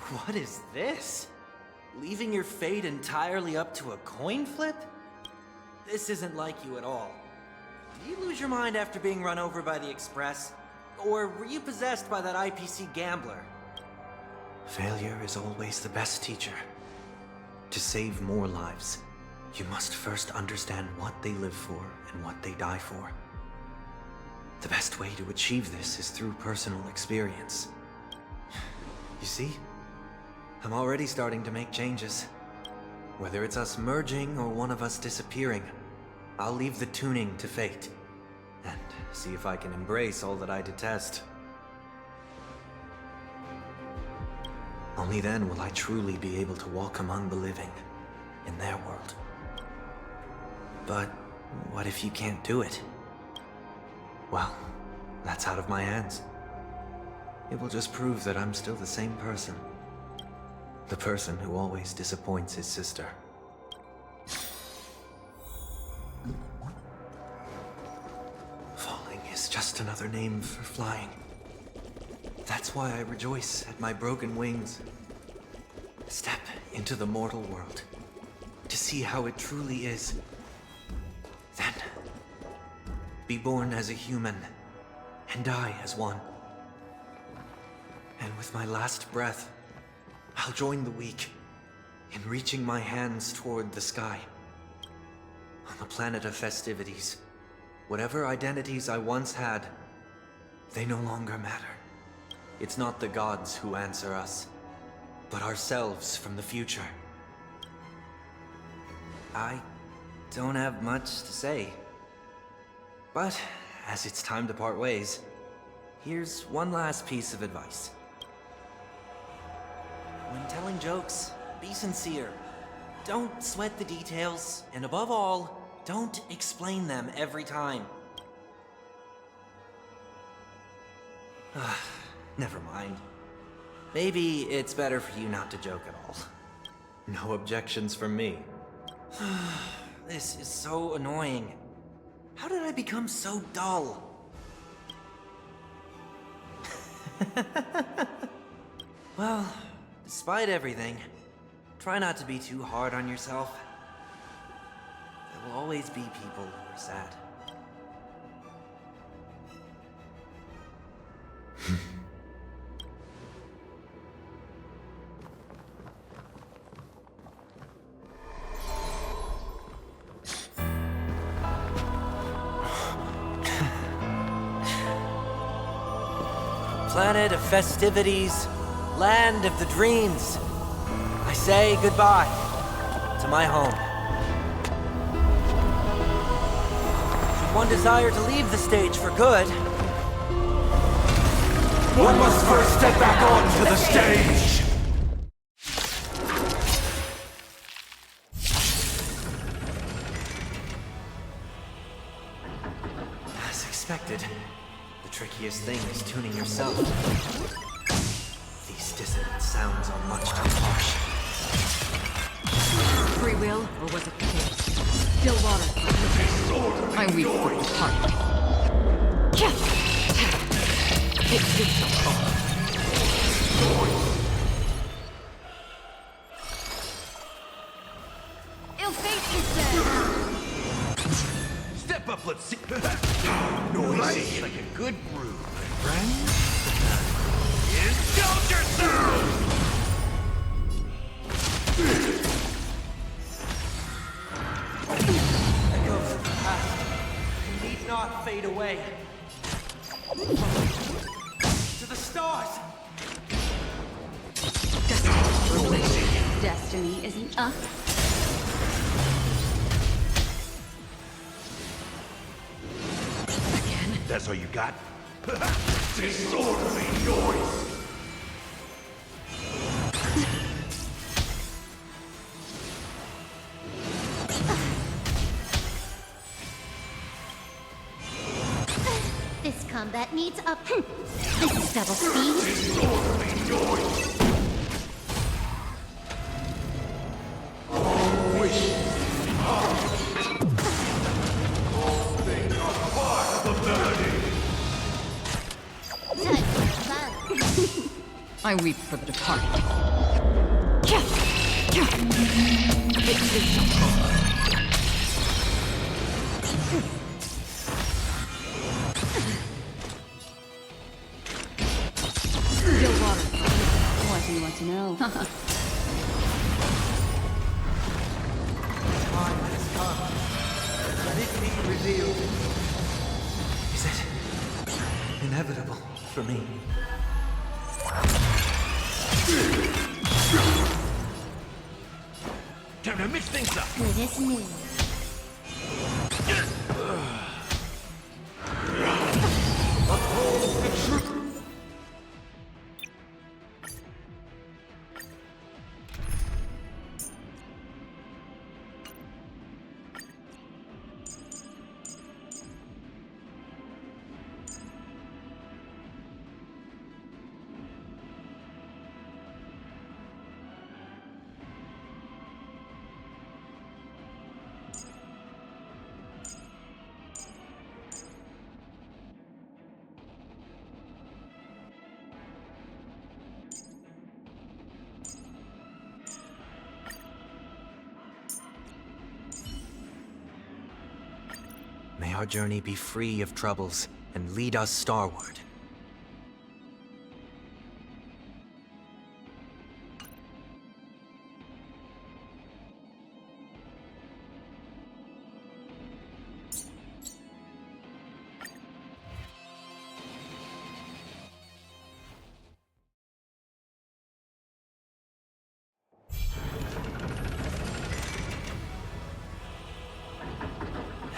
What is this? Leaving your fate entirely up to a coin flip? This isn't like you at all. Did you lose your mind after being run over by the Express? Or were you possessed by that IPC gambler? Failure is always the best teacher. To save more lives, you must first understand what they live for and what they die for. The best way to achieve this is through personal experience. You see? I'm already starting to make changes. Whether it's us merging or one of us disappearing, I'll leave the tuning to fate, and see if I can embrace all that I detest. Only then will I truly be able to walk among the living, in their world. But what if you can't do it? Well, that's out of my hands. It will just prove that I'm still the same person. The person who always disappoints his sister. Falling is just another name for flying. That's why I rejoice at my broken wings. Step into the mortal world to see how it truly is. Then, be born as a human and die as one. And with my last breath, I'll join the weak in reaching my hands toward the sky. On the planet of festivities, whatever identities I once had, they no longer matter. It's not the gods who answer us, but ourselves from the future. I don't have much to say. But as it's time to part ways, here's one last piece of advice. When telling jokes, be sincere. Don't sweat the details, and above all, don't explain them every time. Never mind. Maybe it's better for you not to joke at all. No objections from me. This is so annoying. How did I become so dull? Well, despite everything, try not to be too hard on yourself. There will always be people who are sad. Planet of festivities, land of the dreams. I say goodbye to my home. Should one desire to leave the stage for good,
One must first step back onto the stage!
as expected, the trickiest thing is tuning yourself. These dissonant sounds are much too harsh.
Free will, or was it force? Still water. I weep for the heart. It's difficult.
Ill fate is dead.
Step up, let's see. Noisy like a good brew, my friend. Indulge yourself!
Echoes of the past need not fade away. To the stars!
Destiny isn't up.
That's all you got? Disorderly noise!
This combat needs up. This is double speed.
Disorderly noise!
I weep for the departed. It's difficult.
Still water. What do you want to know?
Time has come. Let it be revealed. Is it inevitable for me?
Time to mix things up!
Good as new.
Uphold the truth!
May our journey be free of troubles and lead us starward.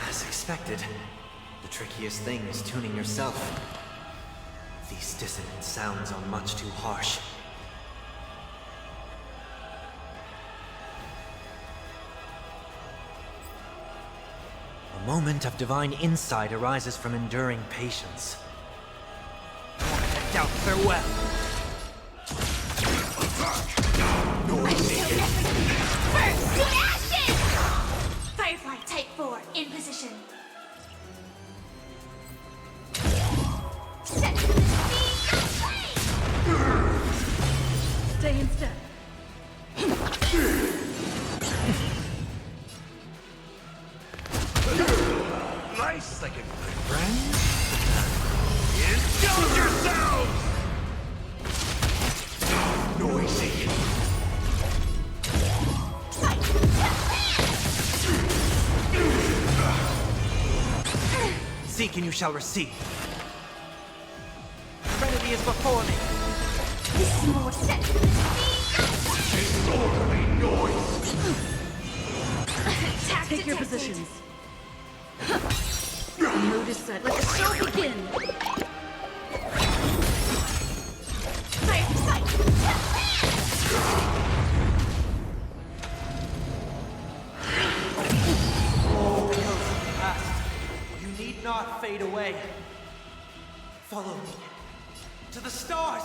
As expected, the trickiest thing is tuning yourself. These dissonant sounds are much too harsh. A moment of divine insight arises from enduring patience. I doubt farewell.
First to ashes! Firefly Type 4 in position. Set to the speed
Stay in step.
and you shall receive. Serenity is before me.
This is more set.
Disorderly noise!
Take your positions. The mood is set. Let the show begin.
Fire sight.
Oh, echoes of the past. You need not fade away. Follow me. To the stars!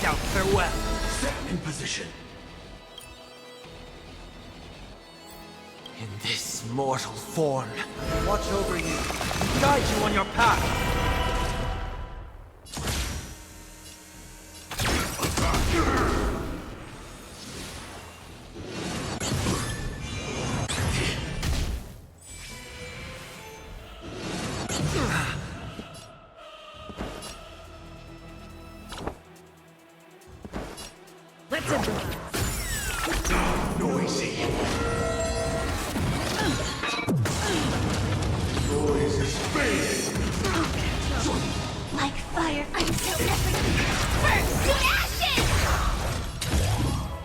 Doubt farewell.
Set in position.
In this mortal form, watch over you, guide you on your path.
Let's improvise.
Noisy. Noise is fading.
Like fire until everything burns to ashes!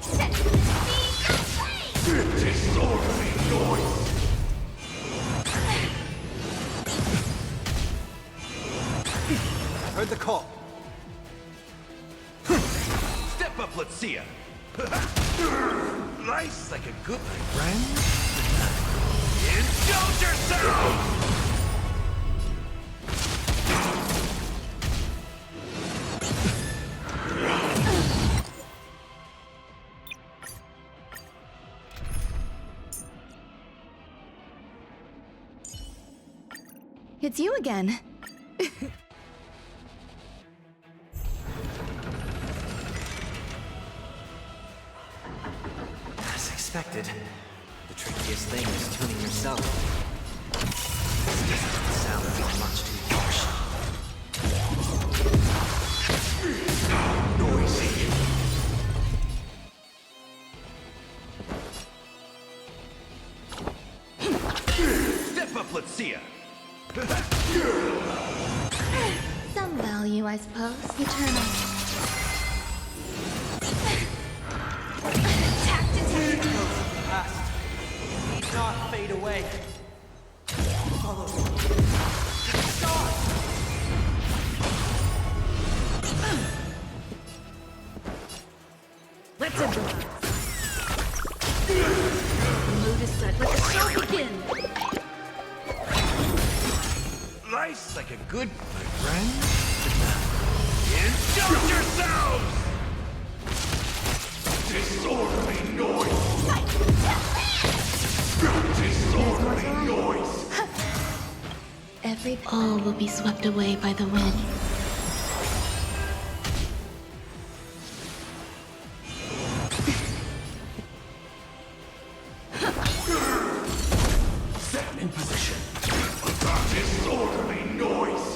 Set me aflame!
Disorderly noise.
Heard the call.
Step up, let's see ya. Nice like a good friend. Indulge yourself!
It's you again.
As expected, the trickiest thing is tuning yourself. This doesn't sound much too harsh.
Noisy. Step up, let's see ya.
Some value, I suppose. Eternal.
Past. Need not fade away. Follow me. To the stars!
Let's improvise. The mood is set. Let the show begin.
Nice like a good friend. Indulge yourselves! Disorderly noise! Disorderly noise!
All will be swept away by the wind.
Set in position. Disorderly noise!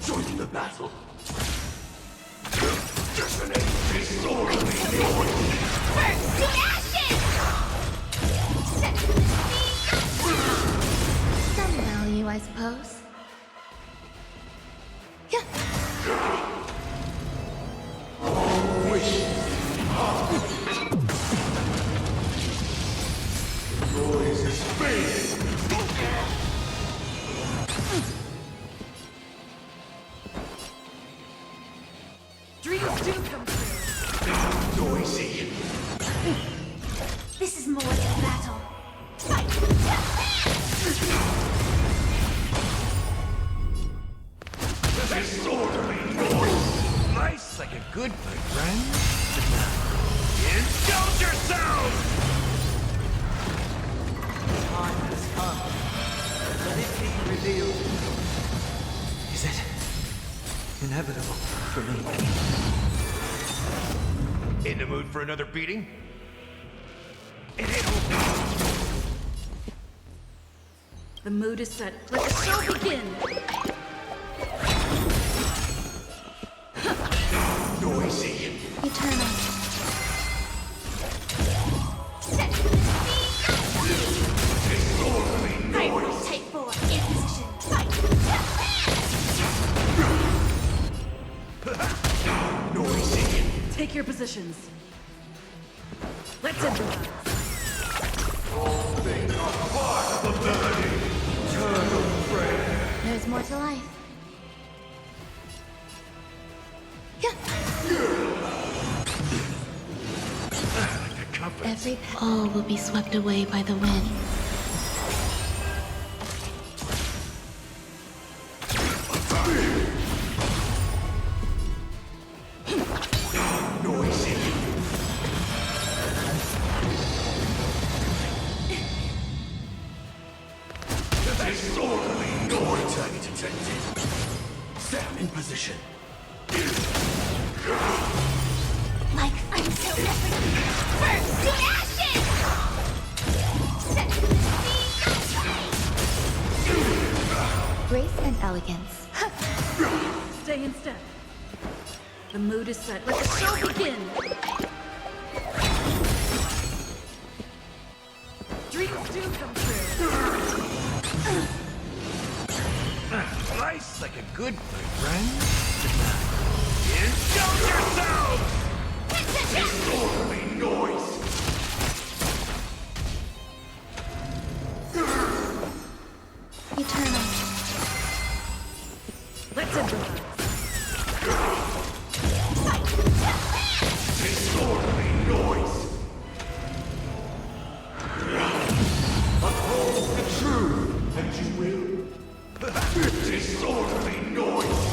Join the battle. Detonate disorderly noise!
Burn to ashes! Set me aflame! Some value, I suppose.
Noise is fading!
Dreams do come true.
Noisy!
This is more than battle.
Disorderly noise! Nice like a good friend. Indulge yourselves!
Time has come. Let it be revealed. Is it inevitable for me?
In the mood for another beating? It ain't over.
The mood is set. Let the show begin!
Noisy.
Eternal.
Type 4 in position.
Noisy.
Take your positions. Let's improvise.
They are part of the melody. Eternal prayer.
There's more to life. Every all will be swept away by the wind.
Noisy. Disorderly noise. Target detected. Sam in position.
Like until everything burns to ashes! Grace and elegance.
Stay in step. The mood is set. Let the show begin! Dreams do come true.
Slice like a good friend. Indulge yourselves! Disorderly noise.
Eternal.
Let's improvise.
Disorderly noise. Uphold the truth, and you will. Disorderly noise.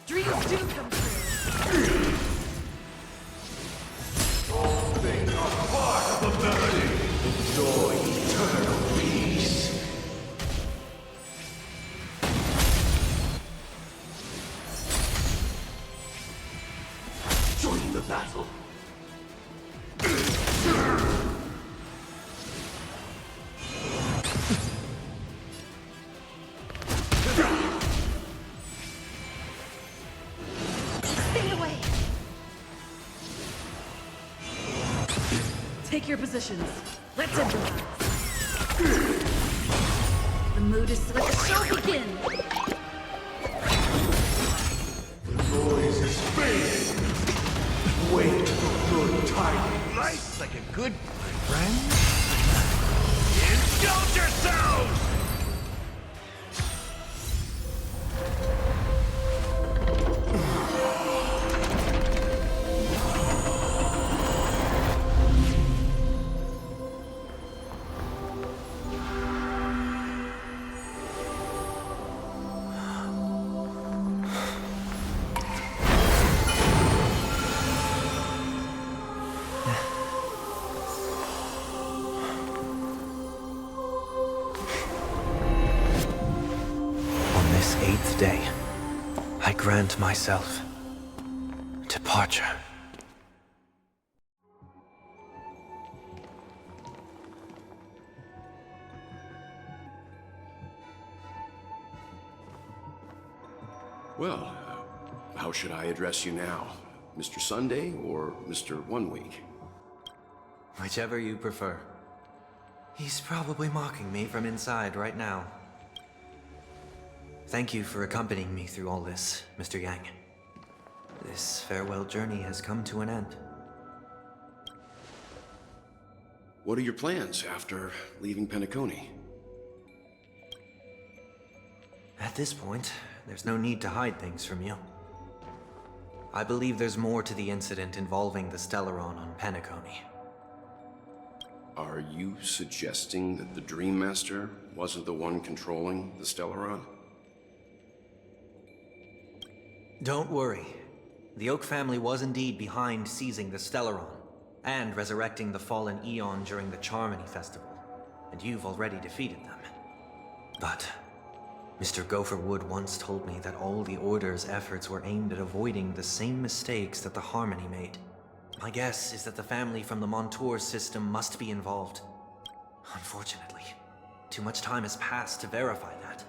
Dreams do come true.
All things are part of the melody. Enjoy eternal peace. Join the battle.
Stay away. Take your positions. Let's improvise. The mood is set. Let the show begin!
The noise is fading. Wait for good timing. Life's like a good friend. Indulge yourselves!
On this 8th day, I grant myself departure.
Well, how should I address you now? Mr. Sunday or Mr. 1 Week?
Whichever you prefer. He's probably mocking me from inside right now. Thank you for accompanying me through all this, Mr. Yang. This farewell journey has come to an end.
What are your plans after leaving Penacony?
At this point, there's no need to hide things from you. I believe there's more to the incident involving the Stellaron on Penacony.
Are you suggesting that the Dream Master wasn't the one controlling the Stellaron?
Don't worry. The Oak family was indeed behind seizing the Stellaron, and resurrecting the fallen Eon during the Charmony Festival, and you've already defeated them. But Mr. Gopherwood once told me that all the Order's efforts were aimed at avoiding the same mistakes that the Harmony made. My guess is that the family from the Montour system must be involved. Unfortunately, too much time has passed to verify that.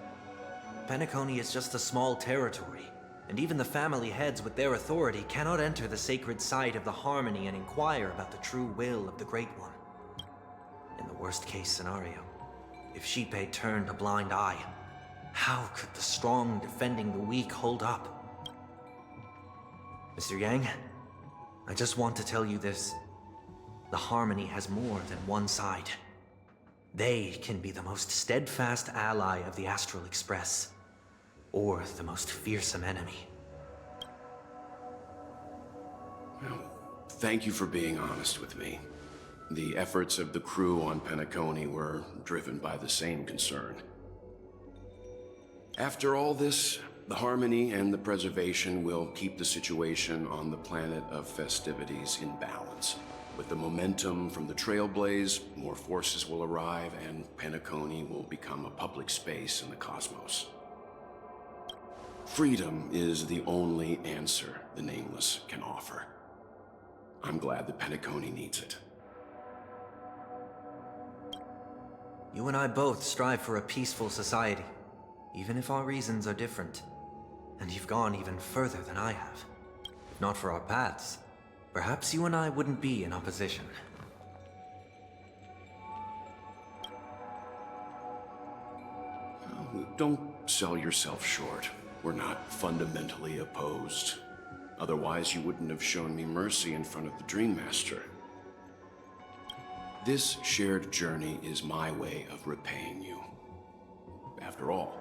Penacony is just a small territory, and even the family heads with their authority cannot enter the sacred site of the Harmony and inquire about the true will of the Great One. In the worst-case scenario, if Xipe turned a blind eye, how could the strong defending the weak hold up? Mr. Yang, I just want to tell you this. The Harmony has more than one side. They can be the most steadfast ally of the Astral Express, or the most fearsome enemy.
Well, thank you for being honest with me. The efforts of the crew on Penacony were driven by the same concern. After all this, the Harmony and the Preservation will keep the situation on the planet of festivities in balance. With the momentum from the Trailblaze, more forces will arrive and Penacony will become a public space in the cosmos. Freedom is the only answer the Nameless can offer. I'm glad that Penacony needs it.
You and I both strive for a peaceful society, even if our reasons are different. And you've gone even further than I have. If not for our paths, perhaps you and I wouldn't be in opposition.
Don't sell yourself short. We're not fundamentally opposed. Otherwise, you wouldn't have shown me mercy in front of the Dream Master. This shared journey is my way of repaying you. After all,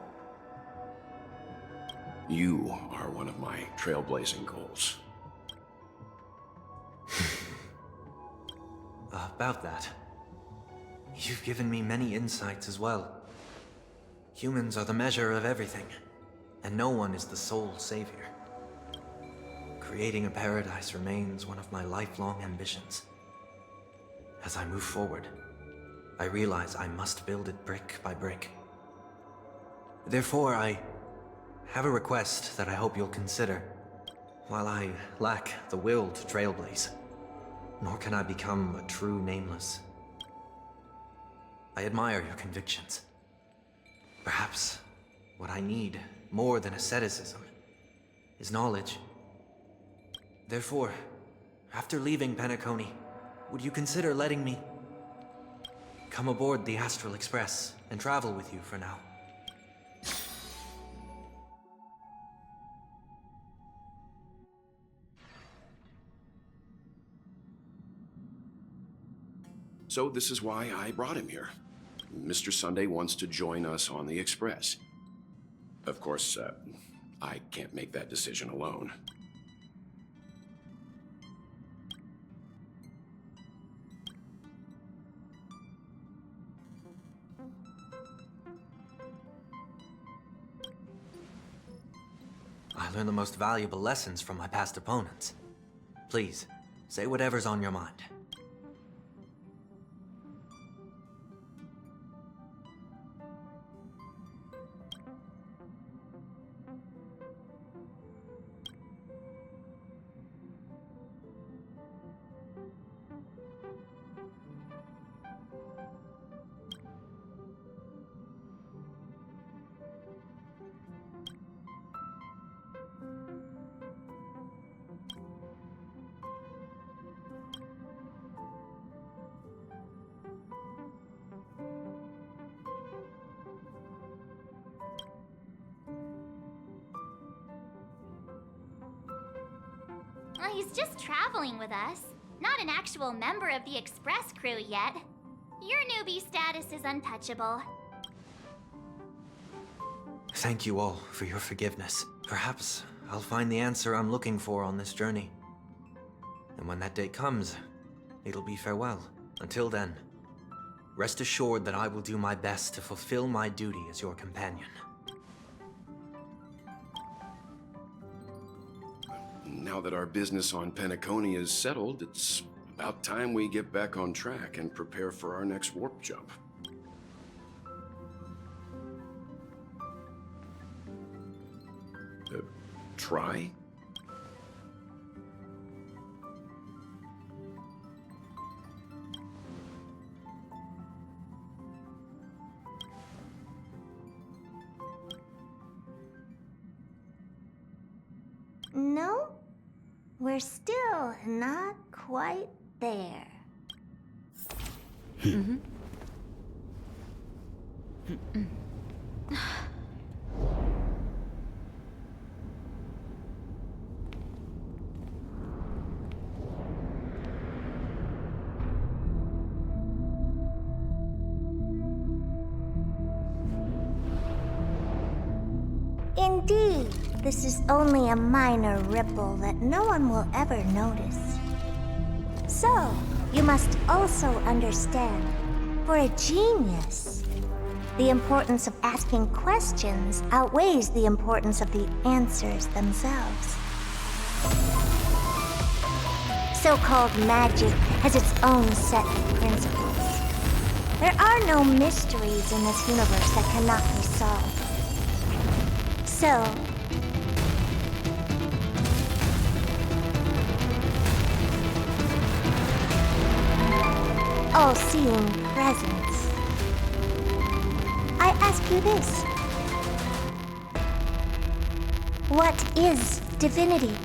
you are one of my trailblazing goals.
About that, you've given me many insights as well. Humans are the measure of everything, and no one is the sole savior. Creating a paradise remains one of my lifelong ambitions. As I move forward, I realize I must build it brick by brick. Therefore, I have a request that I hope you'll consider. While I lack the will to trailblaze, nor can I become a true Nameless, I admire your convictions. Perhaps what I need, more than asceticism, is knowledge. Therefore, after leaving Penacony, would you consider letting me come aboard the Astral Express and travel with you for now?
So this is why I brought him here. Mr. Sunday wants to join us on the Express. Of course, I can't make that decision alone.
I learned the most valuable lessons from my past opponents. Please, say whatever's on your mind.
Well, he's just traveling with us. Not an actual member of the Express crew yet. Your newbie status is untouchable.
Thank you all for your forgiveness. Perhaps I'll find the answer I'm looking for on this journey. And when that day comes, it'll be farewell. Until then, rest assured that I will do my best to fulfill my duty as your companion.
Now that our business on Penacony is settled, it's about time we get back on track and prepare for our next warp jump. Try?
we're still not quite there. Indeed, this is only a minor ripple that no one will ever notice. So, you must also understand, for a genius, the importance of asking questions outweighs the importance of the answers themselves. So-called magic has its own set of principles. There are no mysteries in this universe that cannot be solved. So, all-seeing presence, I ask you this. What is divinity?